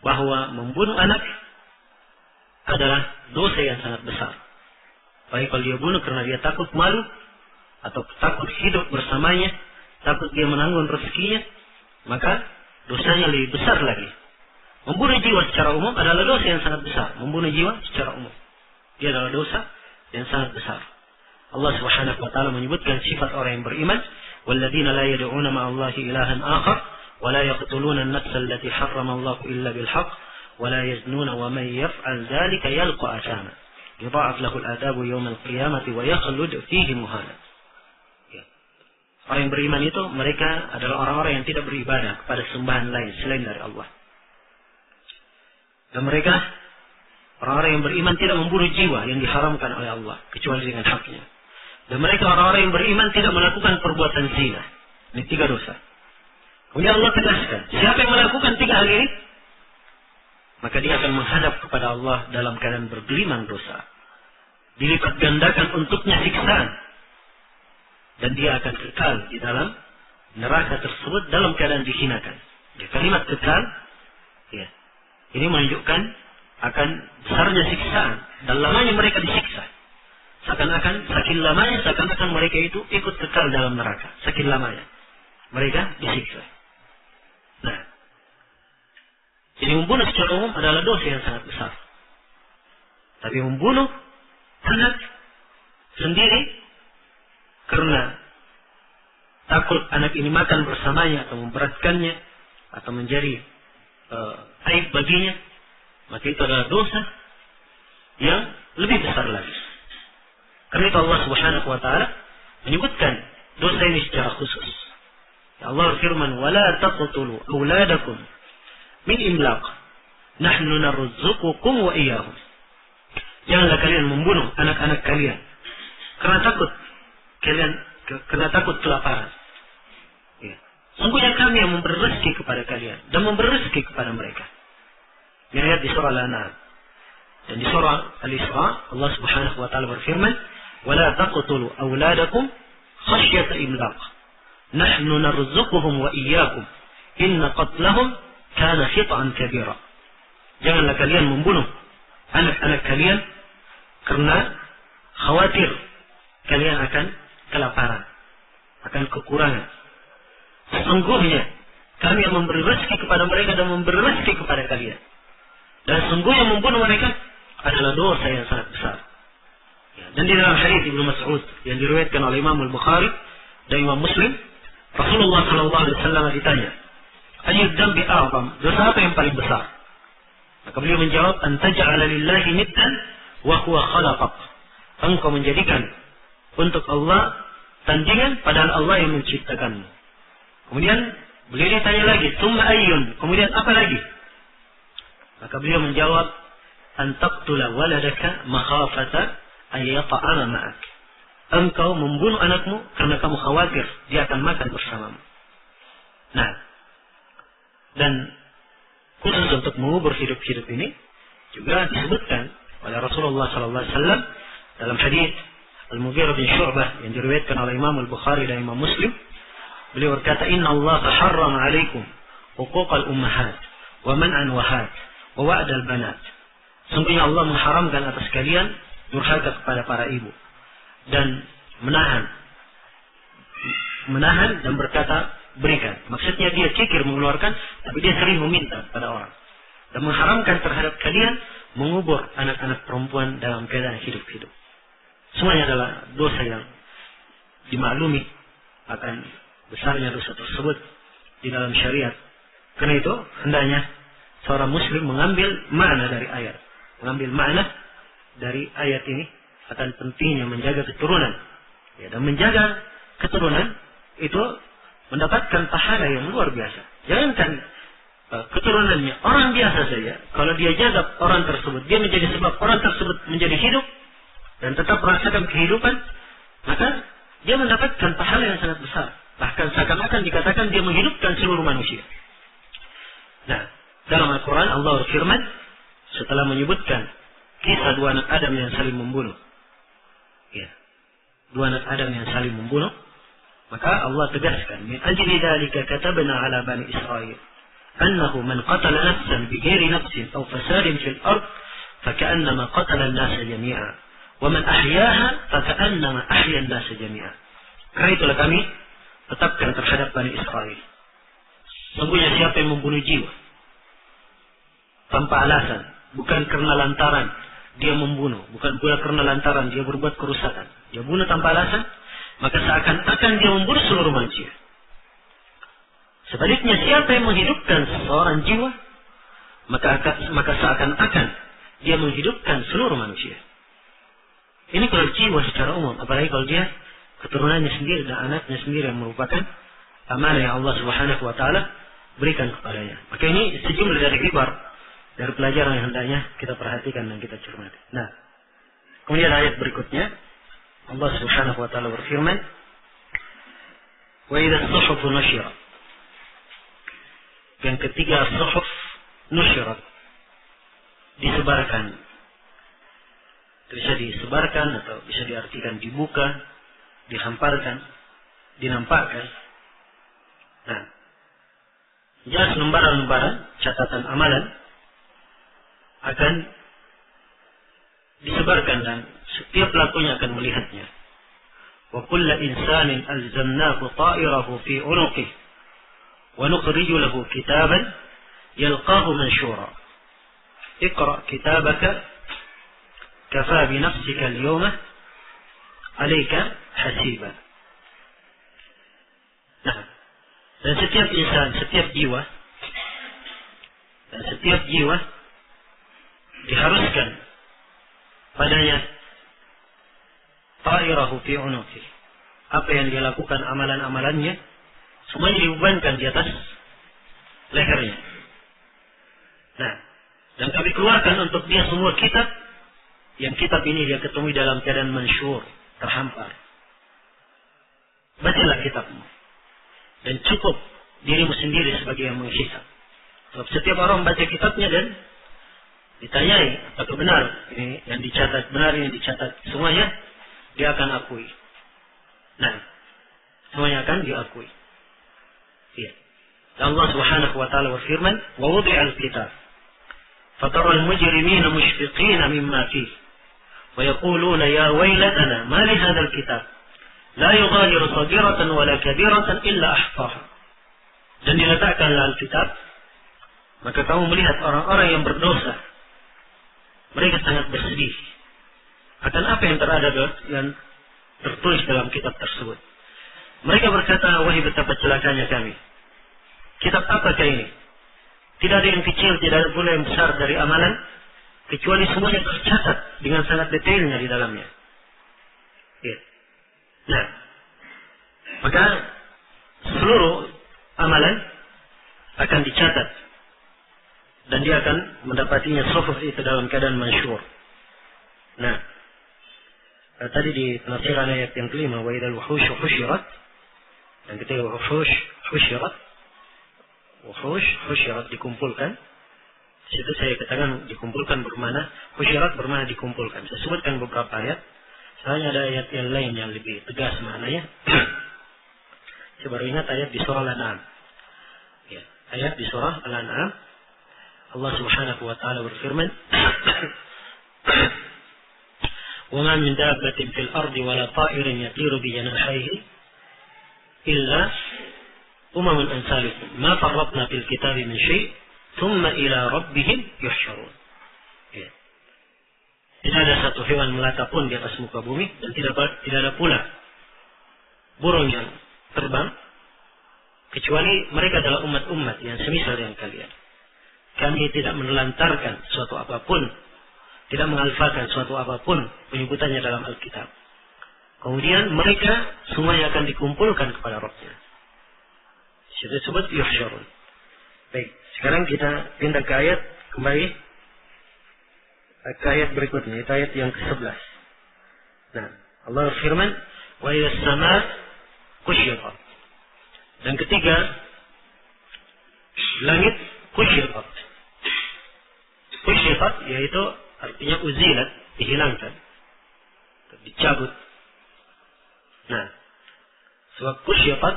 bahwa membunuh anak adalah dosa yang sangat besar. Baik kalau dia bunuh karena dia takut malu, atau takut hidup bersamanya, takut dia menanggung rezekinya, maka dosanya lebih besar lagi. Membunuh jiwa secara umum adalah dosa yang sangat besar. Membunuh jiwa secara umum, dia adalah dosa yang sangat besar. Allah Subhanahu wa taala menyebutkan sifat orang yang beriman, walladzina la yad'una ma'allahi ilahan akhar wa la yaqtuluna an-nafsa allati harrama Allah illa bil haqq wa la yaznuna wa man yaf'al dzalika yalqa athama yudha'af lahu al-'adabu yawm al-qiyamati wa yakhlud fihi muhana. Orang yang beriman itu mereka adalah orang-orang yang tidak beribadah kepada sembahan lain selain dari Allah. Dan mereka orang-orang yang beriman tidak membunuh jiwa yang diharamkan oleh Allah kecuali dengan haknya. Dan mereka orang-orang yang beriman tidak melakukan perbuatan zina. Ini 3 dosa. Kemudian Allah tegaskan, siapa yang melakukan 3 hal ini, maka dia akan menghadap kepada Allah dalam keadaan bergelimang dosa. Dilipat gandakan untuknya siksaan. Dan dia akan kekal di dalam neraka tersebut dalam keadaan dihinakan. Ya, kalimat kekal, ya, ini menunjukkan akan besarnya siksaan dan lamanya mereka disiksa. Saking lamanya mereka itu ikut kekal dalam neraka. Saking lamanya mereka disiksa. Nah, jadi membunuh secara umum adalah dosa yang sangat besar. Tapi membunuh anak sendiri karena takut anak ini makan bersamanya atau memberatkannya atau menjadi aib baginya, maka itu adalah dosa yang lebih besar lagi. Karena itu Allah Subhanahu wa taala menyebutkan dosa ini secara khusus. Ya Allah berfirman, "Wala taqtulu auladakum min imlaq. Nahnu narzuqukum wa iyyahum." Janganlah kalian membunuh anak-anak kalian karena takut kelaparan. Ya. Sungguhnya kami yang memberi rezeki kepada kalian dan memberi rezeki kepada mereka. Ini ayat di surah Al-An'am. Dan di surah Al-Isra Allah Subhanahu wa taala berfirman, "Wala taqtulu auladakum khasyata imlaq. Nahnu narzuquhum wa iyyakum. Inna qatlahum kana khita'an kabira." Janganlah kalian membunuh anak-anak kalian karena khawatir kalian akan kelaparan, akan kekurangan. Sesungguhnya kami yang memberi rezeki kepada mereka dan memberi rezeki kepada kalian. Dan sungguhnya membunuh mereka adalah dosa yang sangat besar. Ya, dan di dalam hadis Ibnu Mas'ud yang diriwayatkan oleh Imam Al-Bukhari dan Imam Muslim, Rasulullah SAW ditanya, "Ayyud dzambi a'zam?" Dosa apa yang paling besar? Maka beliau menjawab, "An taj'ala lillahi niddan wa huwa khalaqak." Engkau menjadikan untuk Allah tandingan padahal Allah yang menciptakanmu. Kemudian beliau ditanya lagi, "Tsumma ayyun?" Kemudian apa lagi? Maka beliau menjawab, "An taqtula waladaka makhafata ay yata'ama ma'ak." Engkau membunuh anakmu karena kamu khawatir dia akan makan bersamamu. Nah, dan khusus untuk mengubur hidup-hidup ini juga disebutkan oleh Rasulullah SAW dalam hadis Al-Mughirah bin Syu'bah yang diriwayatkan oleh Imam Al-Bukhari dan Imam Muslim. Beliau berkata, "Inna Allah harrama 'alaikum huquqal ummahat wa man'an wahat wa wa'dal banat." Sungguhnya Allah mengharamkan atas kalian durhaka kepada para ibu dan menahan dan berkata berikan. Maksudnya dia kikir mengeluarkan, tapi dia sering meminta pada orang. Dan mengharamkan terhadap kalian mengubur anak-anak perempuan dalam keadaan hidup-hidup. semuanya adalah dosa yang dimaklumi akan besarnya dosa tersebut di dalam syariat. Karena itu hendaknya seorang muslim mengambil makna dari ayat. Mengambil makna dari ayat ini akan pentingnya menjaga keturunan. Ya, dan menjaga keturunan itu mendapatkan pahala yang luar biasa. Jangankan keturunannya orang biasa saja, kalau dia jaga orang tersebut, dia menjadi sebab orang tersebut menjadi hidup dan tetap merasakan kehidupan, maka dia mendapatkan pahala yang sangat besar. Bahkan seakan-akan dikatakan dia menghidupkan seluruh manusia. Nah, dalam Al-Quran Allah berfirman setelah menyebutkan kisah dua anak Adam yang saling membunuh. Ya, dua anak Adam yang saling membunuh, maka Allah tegaskan, min ajli dzalika katabna ala bani Israil annahu man qatala nafsan bighairi nafsin aw fasadin fil ard faka'annama qatala an-nasa jami'a wa man ahyaha faka'annama ahya an-nasa jami'a. Karena itulah kami tetapkan terhadap Bani Israel, sungguhnya siapa yang membunuh jiwa tanpa alasan, bukan karena lantaran dia membunuh, bukan pula karena lantaran dia berbuat kerusakan, dia bunuh tanpa alasan, maka seakan-akan dia membunuh seluruh manusia. Sebaliknya siapa yang menghidupkan seseorang jiwa, maka seakan-akan dia menghidupkan seluruh manusia. Ini kalau jiwa secara umum, apalagi kalau dia keturunannya sendiri dan anaknya sendiri yang merupakan amanah yang Allah Subhanahu wa taala berikan kepadanya. Maka ini sejumlah dari ibar, dari pelajaran yang hendaknya kita perhatikan dan kita cermati. Nah, kemudian ayat berikutnya Allah Subhanahu wa taala berfirman, "Wa idza as-suhuf nushirat." Yang ketiga, as-suhuf nushirat, disebarkan. Bisa disebarkan atau bisa diartikan dibuka, dihamparkan, dinampakkan. Nah, jelas lembaran-lembaran catatan amalan akan disebarkan dan setiap pelakunya akan melihatnya. Wa kullu insanin alzamnahu ta'irahu fi 'unuqihi wa nukhriju lahu kitaban yalqahu manshura. Iqra kitabaka kafa bi nafsika al-yawma 'alayka hasiba. Nah, dan setiap insan, setiap jiwa diharuskan padanya ta'irahu fi 'unuqi. Apa yang dia lakukan, amalan-amalannya semuanya dibebankan di atas lehernya. Nah, dan kami keluarkan untuk dia semua kitab, yang kitab ini dia ketemui dalam keadaan mansyur, terhampar. Bacalah kitabmu dan cukup dirimu sendiri sebagai yang menghisab. Sebab setiap orang membaca kitabnya dan ditanyai apakah benar ini yang dicatat, benar ini dicatat, semuanya dia akan akui. Nah, semuanya akan diakui. Iya. Allah Subhanahu wa taala berfirman, "Wa wudi'al kitab fatara al-mujrimina mushfiqina mimma fihi wa yaquluna ya waylatana ma li hadzal kitab la yughadiru saghiratan wala kabiratan illa ahsaha." Dan diletakkanlah Alkitab, maka kamu melihat orang-orang yang berdosa, mereka sangat bersedih akan apa yang tertulis dalam kitab tersebut. Mereka berkata, wahai betapa celakanya kami. Kitab apakah ini? Tidak ada yang kecil, tidak ada pula yang besar dari amalan, kecuali semuanya tercatat dengan sangat detailnya di dalamnya. Ya. Nah, maka seluruh amalan akan dicatat dan dia akan mendapatinya suhuf itu dalam keadaan mansyur. Nah, tadi di penafsiran ayat yang kelima, wa idal wuhush husyirat, dan ketika wuhush husyirat dikumpulkan, situ saya katakan dikumpulkan bermakna, husyirat bermakna dikumpulkan. Saya sebutkan beberapa ayat, soalnya ada ayat yang lain yang lebih tegas maknanya. Saya baru ingat ayat di surah Al-An'am. Ya, ayat di surah Al-An'am, Allah Subhanahu wa taala berfirman, وَمَا مِنْ دَابَّةٍ فِي الْأَرْضِ وَلَا طَائِرٍ يَطِيرُ بِجَنَاحَيْهِ إِلَّا أُمَمٌ أَمْثَالُكُمْ مَا فَرَّطْنَا فِي الْكِتَابِ مِنْ شَيْءٍ ثُمَّ إِلَى رَبِّهِمْ يُحْشَرُونَ. Tidak ada satu hewan melata pun di atas muka bumi, dan tidak ada pula burung yang terbang, kecuali mereka adalah umat-umat yang semisal dengan kalian. Kami tidak menelantarkan suatu apapun, tidak mengalfakan suatu apapun penyebutannya dalam Alkitab. Kemudian mereka semuanya akan dikumpulkan kepada Rabbnya. Sudah disebut yuhsyarun. Baik, sekarang kita pindah ke ayat kembali. Ke ayat berikutnya, itu ayat yang ke-11. Nah, Allah firman, wa idhas samaa kusyirat. Dan ketiga, langit kusyirat. Kusyirat yaitu artinya uzilat, dihilangkan, dicabut. Nah, sebab kusyirat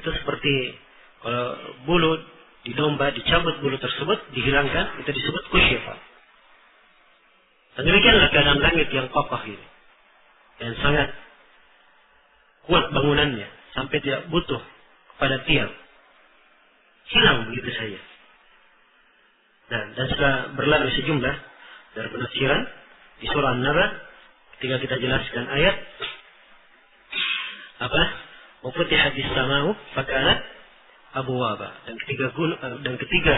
itu seperti kalau bulu di domba dicabut bulu tersebut, dihilangkan, itu disebut kusyirat. Dan demikianlah keadaan langit yang kokoh ini, yang sangat kuat bangunannya, sampai tidak butuh kepada tiang, hilang begitu saja. Nah, dan sudah berlalu sejumlah dari penafsiran di surah An-Naba ketika kita jelaskan ayat apa? Wa futihatis samau fakanat abwaba. Dan ketika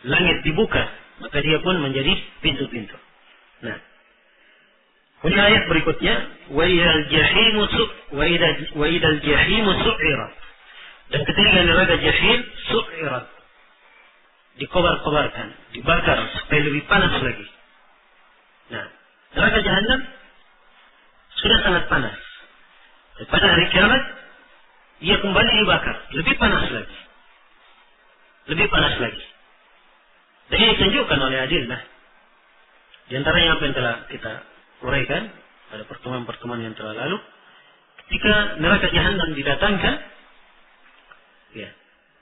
langit dibuka, maka dia pun menjadi pintu-pintu. Nah, kemudian ayat berikutnya, wa idal jahimu su'irat. Dan ketika neraka jahim su'irat, dikobar-kobarkan, dibakar supaya lebih panas lagi. Nah, neraka Jahannam sudah sangat panas. Dan pada hari kiamat ia kembali dibakar, lebih panas lagi. Lebih panas lagi. Dan ini ditunjukkan oleh adillah. Di antaranya apa yang telah kita uraikan pada pertemuan-pertemuan yang telah lalu, ketika neraka Jahannam didatangkan, ya,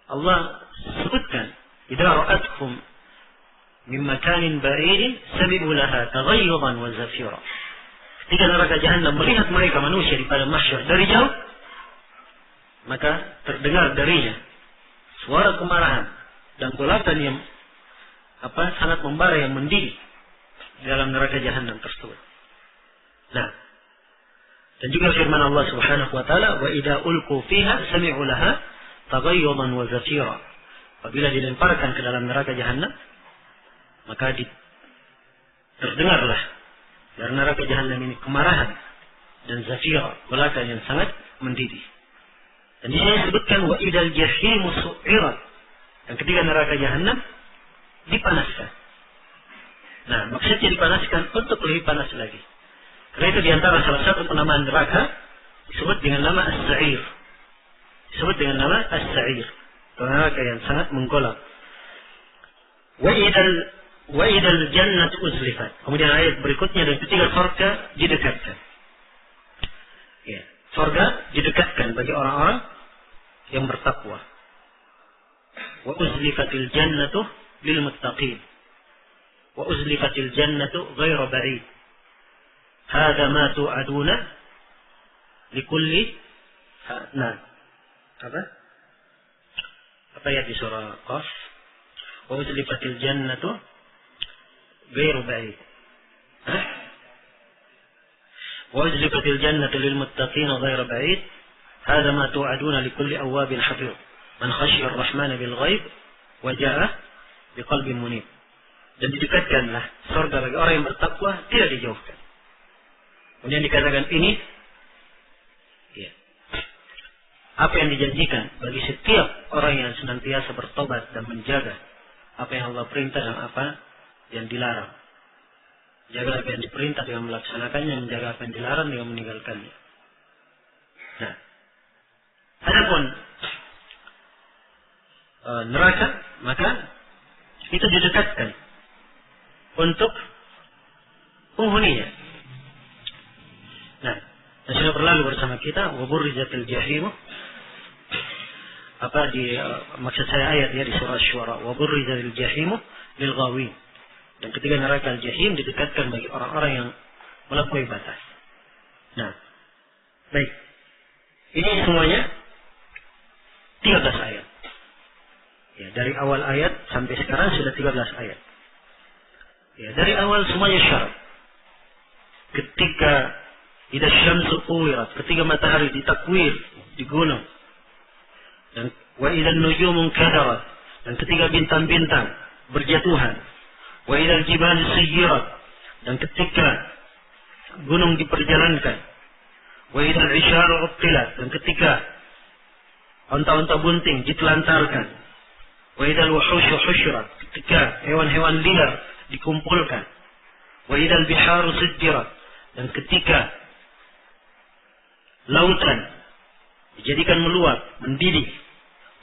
Allah sebutkan, idza ra'atkum min makanin ba'idin sami'u laha taghayyudan wa zafira. Ketika neraka Jahannam melihat mereka manusia di padang mahsyar dari jauh, maka terdengar darinya suara kemarahan dan golatan yang sangat membara, yang mendidih di dalam neraka Jahannam tersebut. Nah, dan juga firman Allah Subhanahu wa taala, wa idza ulqu fiha sami'u laha taghayyudan wa zafira. Apabila dilemparkan ke dalam neraka Jahannam, maka terdengarlah dari neraka Jahannam ini kemarahan dan zafira, golatan yang sangat mendidih. Dan di sini disebutkan wa idal jahimu su'irat. Dan ketika neraka Jahannam dipanaskan. Nah, maksudnya dipanaskan untuk lebih panas lagi. Karena itu diantara salah satu penamaan neraka disebut dengan nama as-sa'ir. Disebut dengan nama as-sa'ir. Neraka yang sangat menggolak. Wa idal jannatu uzlifat. Kemudian ayat berikutnya, dan ketika surga didekatkan. Ya, surga didekatkan bagi orang-orang yang bertakwa. Wa uzlifatil jannatu lil muttaqin. Wa uzlifatil jannatu ghairu ba'id. Hadza ma tu'aduna likulli apa ya di surah Qaf? Wa uzlifatil jannatu ghairu ba'id. Wa uzlifatil jannatu lil muttaqin ghairu ba'id. Hadza ma tu'aduna likulli awwabin hafiz. Man khashiya ar-rahmana bil ghaib wa ja'a biqalbin munib. Dan didekatkanlah surga bagi orang yang bertakwa, tidak dijauhkan. Kemudian dikatakan ini, ya, apa yang dijanjikan bagi setiap orang yang senantiasa bertobat dan menjaga apa yang Allah perintah dan apa yang dilarang. Jaga apa yang diperintah dengan melaksanakannya, menjaga apa yang dilarang dengan meninggalkannya. Nah, adapun neraka, maka itu didekatkan untuk penghuninya. Nah, dan sudah berlalu bersama kita, wa burrizatil jahim. Maksud saya ayat ya di surah Asy-Syu'ara, wa burrizatil jahim lil ghawin. Dan ketika neraka al-jahim didekatkan bagi orang-orang yang melampaui batas. Nah, baik. Ini semuanya 13 ayat. Ya, dari awal ayat sampai sekarang sudah 13 ayat. Ya, dari awal semuanya syarat. Ketika idza syamsu kuwirat, ketika matahari ditakwir di gunung, dan wa idza nujumu kadarat, dan ketika bintang-bintang berjatuhan, wa idza jibalu sayyirat, dan ketika gunung diperjalankan, wa idza al-isharu uttilat, dan ketika onta-onta bunting ditelantarkan, wa idza al-wuhushu husyrat, ketika hewan-hewan liar dikumpulkan, wa idza al-biharu sujjirat, dan ketika lautan dijadikan meluap, mendidih,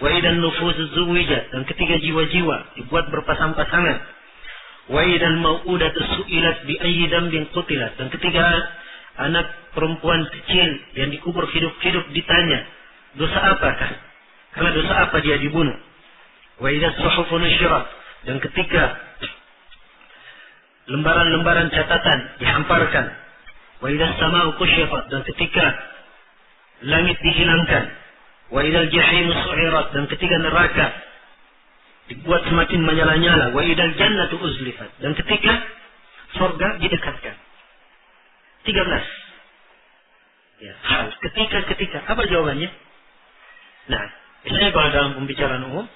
wa idza an-nufusu zuwijat, dan ketika jiwa-jiwa dibuat berpasang-pasangan, wa idza al-mau'udatu su'ilat bi ayyi dambin qutilat, dan ketika anak perempuan kecil yang dikubur hidup-hidup ditanya, dosa apakah? Karena dosa apa dia dibunuh? Wa idza as-suhufu nushirat, dan ketika lembaran-lembaran catatan dihamparkan, wa idza as-sama'u kushifat, dan ketika langit dihilangkan, wa idza al-jahimu su'irat, dan ketika neraka dibuat semakin menyala-nyala, wa idza al-jannatu uzlifat, dan ketika surga didekatkan. 13. Ya, ketika apa jawabannya? Nah, misalnya kalau dalam pembicaraan umum,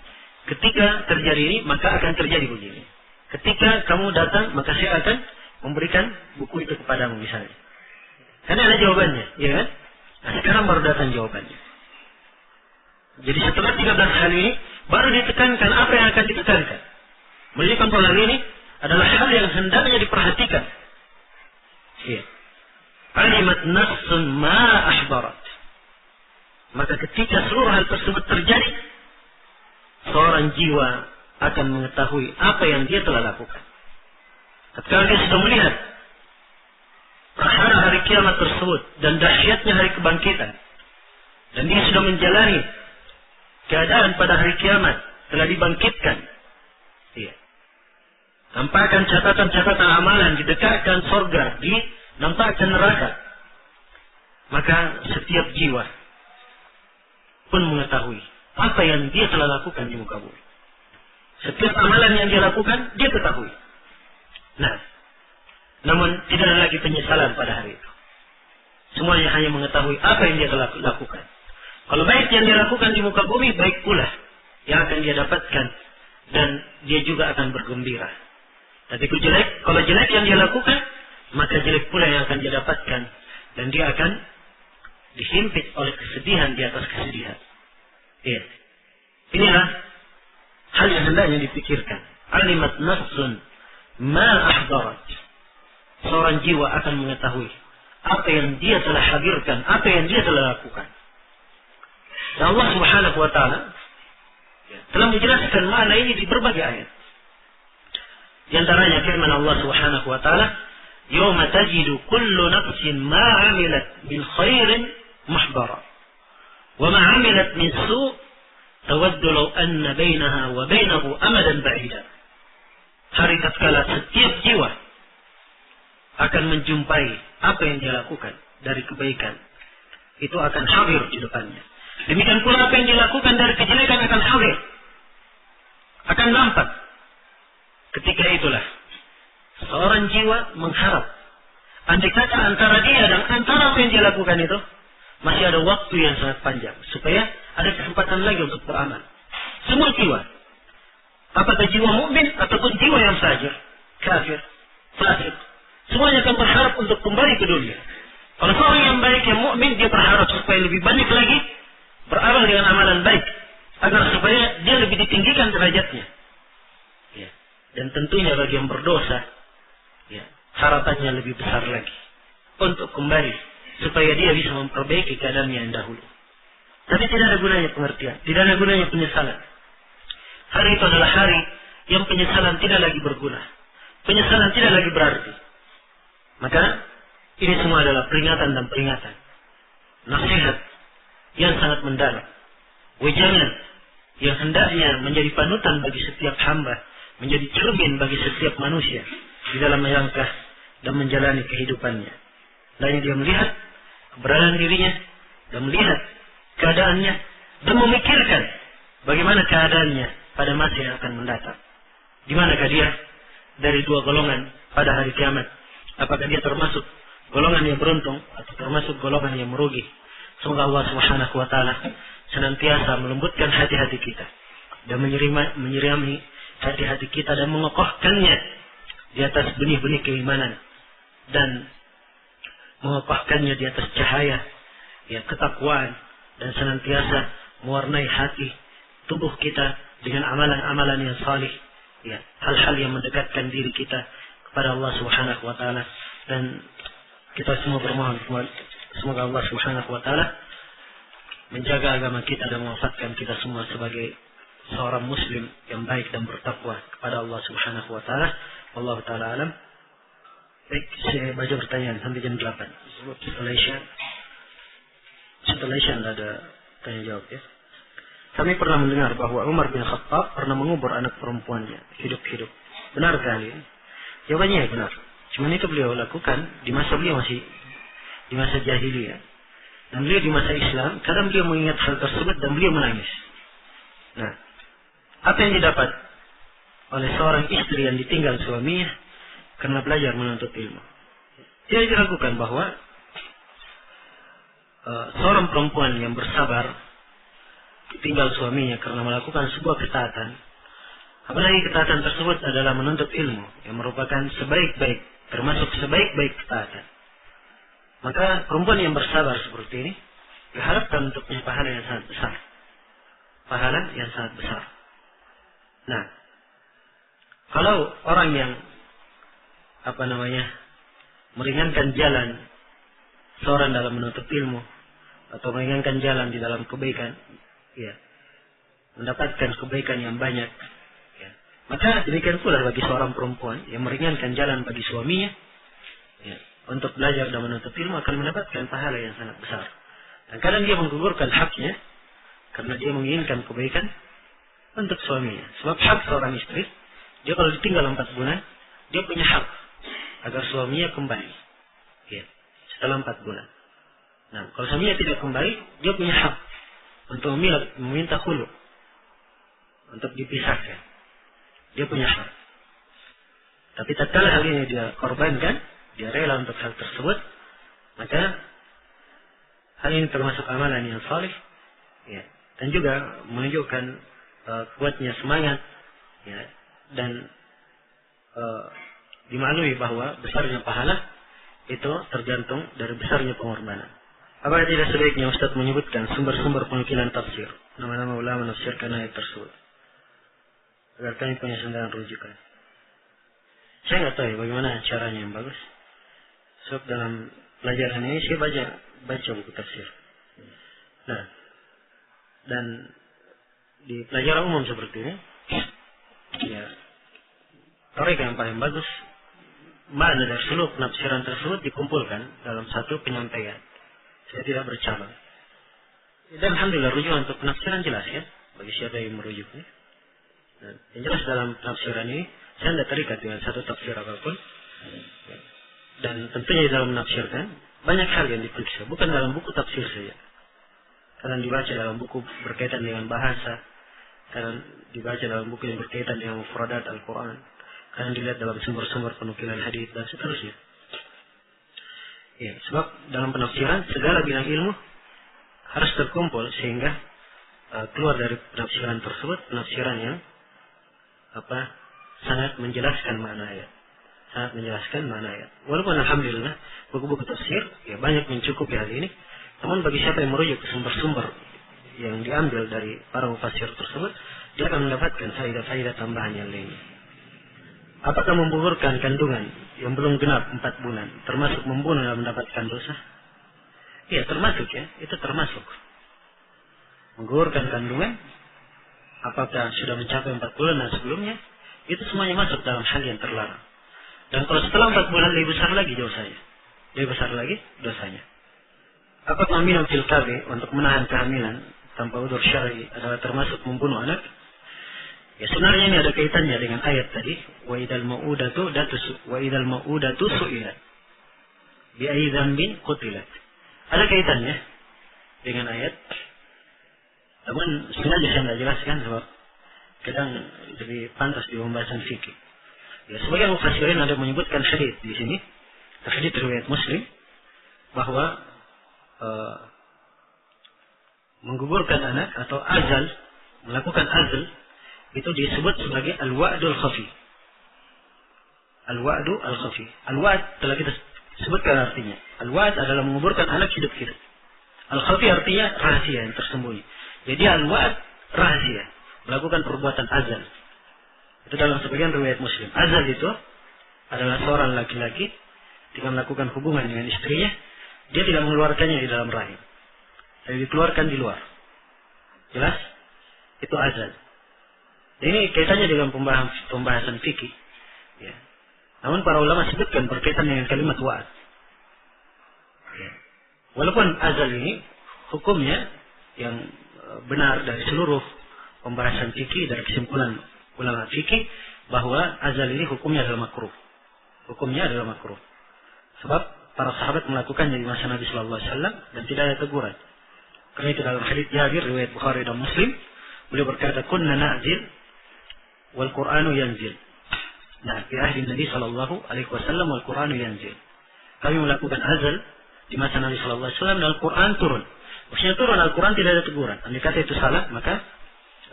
ketika terjadi ini, maka akan terjadi begini. Ketika kamu datang, maka saya akan memberikan buku itu kepadamu misalnya. Karena ada jawabannya, ya kan? Nah, sekarang baru datang jawabannya. Jadi setelah 13 hal ini, baru ditekankan apa yang akan ditekankan. Menunjukkan bahwa hal ini adalah hal yang hendaknya diperhatikan. Iya. Alimat nafsun ma ahbarat. Maka ketika seluruh hal tersebut terjadi, seorang jiwa akan mengetahui apa yang dia telah lakukan. Ketika dia sudah melihat perhara hari kiamat tersebut dan dahsyatnya hari kebangkitan, dan dia sudah menjalani keadaan pada hari kiamat, telah dibangkitkan, iya, nampakkan catatan-catatan amalan, didekatkan surga, nampakkan neraka, maka setiap jiwa pun mengetahui apa yang dia telah lakukan di muka bumi. Setiap amalan yang dia lakukan, dia ketahui. Nah, namun tidak ada lagi penyesalan pada hari itu. Semuanya hanya mengetahui apa yang dia telah lakukan. Kalau baik yang dia lakukan di muka bumi, baik pula yang akan dia dapatkan, dan dia juga akan bergembira. Tapi kalau jelek yang dia lakukan, maka jelek pula yang akan dia dapatkan, dan dia akan dihimpit oleh kesedihan di atas kesedihan. Ya. Inilah hal yang hendaknya dipikirkan. Alimat nafsun ma ahdarat. Seorang jiwa akan mengetahui apa yang dia telah hadirkan, apa yang dia telah lakukan. Dan Allah Subhanahu wa taala telah menjelaskan makna ini di berbagai ayat. Di antaranya firman Allah Subhanahu wa taala, "Yauma tajidu kullu nafsin ma 'amilat min khairin muhdara, wa ma 'amilat min su' tawaddu law anna bainaha wa bainahu amadan ba'ida." Hari tatkala setiap jiwa akan menjumpai apa yang dia lakukan dari kebaikan, itu akan hadir di depannya. Demikian pula apa yang dilakukan dari kejelekan akan hadir, akan nampak. Ketika itulah seorang jiwa mengharap, andai kata antara dia dan antara apa yang dia lakukan itu masih ada waktu yang sangat panjang, supaya ada kesempatan lagi untuk beramal. Semua jiwa, apakah jiwa mukmin ataupun jiwa yang fajir, kafir, fasik, semuanya akan berharap untuk kembali ke dunia. Kalau seorang yang baik, yang mukmin, dia berharap supaya lebih banyak lagi beramal dengan amalan baik, agar supaya dia lebih ditinggikan derajatnya. Ya. Dan tentunya bagi yang berdosa, ya, harapannya lebih besar lagi untuk kembali, supaya dia bisa memperbaiki keadaannya yang dahulu. Tapi tidak ada gunanya pengertian, tidak ada gunanya penyesalan. Hari itu adalah hari yang penyesalan tidak lagi berguna, penyesalan tidak lagi berarti. Maka ini semua adalah peringatan dan peringatan, nasihat yang sangat mendalam, wejangan yang hendaknya menjadi panutan bagi setiap hamba, menjadi cermin bagi setiap manusia di dalam melangkah dan menjalani kehidupannya. Dan dia melihat keberadaan dirinya, dan melihat keadaannya, dan memikirkan bagaimana keadaannya pada masa yang akan mendatang. Di manakah dia? dari dua golongan pada hari kiamat. Apakah dia termasuk golongan yang beruntung atau termasuk golongan yang merugi? Semoga Allah Subhanahu wa taala senantiasa melembutkan hati-hati kita dan menyirami hati-hati kita dan mengokohkannya di atas benih-benih keimanan dan mengokohkannya di atas cahaya ketakwaan dan senantiasa mewarnai hati tubuh kita dengan amalan-amalan yang salih, hal-hal yang mendekatkan diri kita kepada Allah Subhanahu wa taala. Dan kita semua bermohon semoga Allah Subhanahu wa taala menjaga agama kita dan mewafatkan kita semua sebagai seorang muslim yang baik dan bertakwa kepada Allah Subhanahu wa taala. Wallahu taala alam. Baik, saya baca pertanyaan sampai jam 8. Setelah Isya ada tanya jawab ya. Kami pernah mendengar bahwa Umar bin Khattab pernah mengubur anak perempuannya hidup-hidup. Benarkah ini? Jawabannya ya benar. Cuma itu beliau lakukan di masa beliau masih di masa jahiliyah. Dan beliau di masa Islam, kadang beliau mengingat hal tersebut dan beliau menangis. Nah, apa yang didapat oleh seorang istri yang ditinggal suaminya karena belajar menuntut ilmu? Tidak diragukan bahwa seorang perempuan yang bersabar ditinggal suaminya karena melakukan sebuah ketaatan, apalagi ketaatan tersebut adalah menuntut ilmu yang merupakan termasuk sebaik-baik ketaatan, maka perempuan yang bersabar seperti ini diharapkan untuknya pahala yang sangat besar. Pahala yang sangat besar. Nah, kalau orang yang meringankan jalan seorang dalam menuntut ilmu atau meringankan jalan di dalam kebaikan, mendapatkan kebaikan yang banyak, maka demikian pula bagi seorang perempuan yang meringankan jalan bagi suaminya untuk belajar dan menuntut ilmu akan mendapatkan pahala yang sangat besar. Dan kadang dia menggugurkan haknya karena dia menginginkan kebaikan untuk suaminya. Sebab hak seorang istri, dia kalau ditinggal 4 bulan, dia punya hak agar suaminya kembali setelah 4 bulan. Nah, kalau suaminya tidak kembali, dia punya hak untuk meminta khulu, untuk dipisahkan. Dia punya hak. Tapi tatkala hal ini dia korbankan, dia rela untuk hal tersebut, maka hal ini termasuk amalan yang saleh, dan juga menunjukkan kuatnya semangat, dan dimaklumi bahwa besarnya pahala itu tergantung dari besarnya pengorbanan. Apakah tidak sebaiknya Ustaz menyebutkan sumber-sumber penukilan tafsir, nama-nama ulama menafsirkan ayat tersebut, agar kami punya sandaran rujukan? Saya nggak tahu bagaimana caranya yang bagus. Sebab dalam pelajaran ini saya baca buku tafsir. Nah, dan di pelajaran umum seperti ini, torika yang paling bagus, makna dari seluruh penafsiran tersebut dikumpulkan dalam satu penyampaian. Saya tidak bercabang. Dan alhamdulillah rujukan untuk penafsiran jelas bagi siapa yang merujuknya. Dan yang jelas dalam penafsiran ini, saya tidak terikat dengan satu tafsir apapun. Dan tentunya dalam menafsirkan banyak hal yang diperiksa, bukan dalam buku tafsir saja. Kadang dibaca dalam buku berkaitan dengan bahasa, kadang dibaca dalam buku yang berkaitan dengan mufradat Al-Quran, kadang dilihat dalam sumber-sumber penukilan hadis dan seterusnya. Sebab dalam penafsiran segala bidang ilmu harus terkumpul sehingga keluar dari penafsiran tersebut penafsiran yang sangat menjelaskan makna ayat. Sangat menjelaskan makna ayat. Walaupun alhamdulillah buku-buku tafsir banyak mencukupi hal ini, namun bagi siapa yang merujuk ke sumber-sumber yang diambil dari para mufassir tersebut, dia akan mendapatkan faedah-faedah tambahan yang lainnya. Apakah menggugurkan kandungan yang belum genap 4 bulan termasuk membunuh dan mendapatkan dosa? Iya, termasuk itu termasuk. Menggugurkan kandungan apakah sudah mencapai 4 bulan dan sebelumnya, itu semuanya masuk dalam hal yang terlarang. Dan kalau setelah 4 bulan lebih besar lagi dosanya. Lebih besar lagi dosanya. Apakah minum fil kabi untuk menahan kehamilan tanpa udzur syar'i adalah termasuk membunuh anak? Ya, sebenarnya ini ada kaitannya dengan ayat tadi, wa idal mau'udatu su'ilat bi ayyi dzambin qutilat. Ada kaitannya dengan ayat. Namun sengaja saya tidak jelaskan sebab kadang lebih pantas di pembahasan fikih. Ya, sebagian mufassirin ada menyebutkan hadis di sini, hadis riwayat Muslim, bahwa menggugurkan anak atau azal, melakukan azal itu disebut sebagai al-wa'dul khafi. Al-wa'du al-khafi. Al-wa'd telah kita sebutkan artinya. Al-wa'd adalah menguburkan anak hidup-hidup. Al-khafi artinya rahasia yang tersembunyi. Jadi al-wa'd rahasia, melakukan perbuatan azal. Itu dalam sebagian riwayat Muslim. Azal itu adalah seorang laki-laki ketika melakukan hubungan dengan istrinya, dia tidak mengeluarkannya di dalam rahim, tapi dikeluarkan di luar. Jelas? Itu azal. Ini kaitannya dengan pembahasan fikih. Ya. Namun para ulama sebutkan berkaitan dengan kalimat wa'ad. Ya. Walaupun azal ini hukumnya yang benar dari seluruh pembahasan fikih, dari kesimpulan ulama fikih, bahwa azal ini hukumnya adalah makruh. Hukumnya adalah makruh. Sebab para sahabat melakukannya di masa Nabi Sallallahu Alaihi Wasallam dan tidak ada teguran. Karena itu dalam hadits Jabir riwayat Bukhari dan Muslim, beliau berkata, "Kunna na'zil wal Qur'anu yanzil." Nah, di ahli Nabi Sallallahu Alaihi Wasallam wal Qur'anu yanzil. Kami melakukan azal di masa Nabi Sallallahu Alaihi Wasallam dan Al-Quran turun. Maksudnya turun Al-Quran, tidak ada teguran. Andai kata itu salah, maka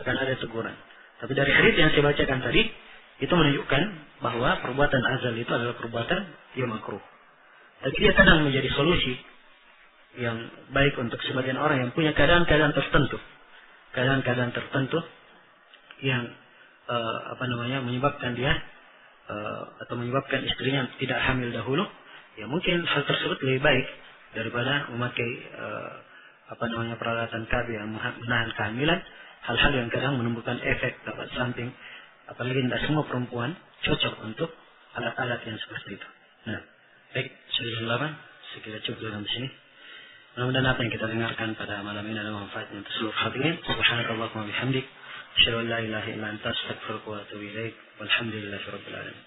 akan ada teguran. Tapi dari hadits yang saya bacakan tadi, itu menunjukkan bahwa perbuatan azal itu adalah perbuatan yang makruh. Tapi dia kadang menjadi solusi yang baik untuk sebagian orang yang punya keadaan-keadaan tertentu. Keadaan-keadaan tertentu yang menyebabkan dia atau menyebabkan istrinya tidak hamil dahulu. Ya mungkin hal tersebut lebih baik daripada memakai peralatan KB yang menahan kehamilan. Hal-hal yang kadang menimbulkan efek dapat samping. Apalagi tidak semua perempuan cocok untuk alat-alat yang seperti itu. Nah, baik, sudah lama, saya kira cukup dalam sini. Mudah-mudahan apa yang kita dengarkan pada malam ini adalah manfaatnya untuk seluruh hadirin. Subhanakallahumma bihamdik, asyhadu an la ilaha illa anta, astaghfiruka wa atubu ilaik. Walhamdulillahirabbil alamin.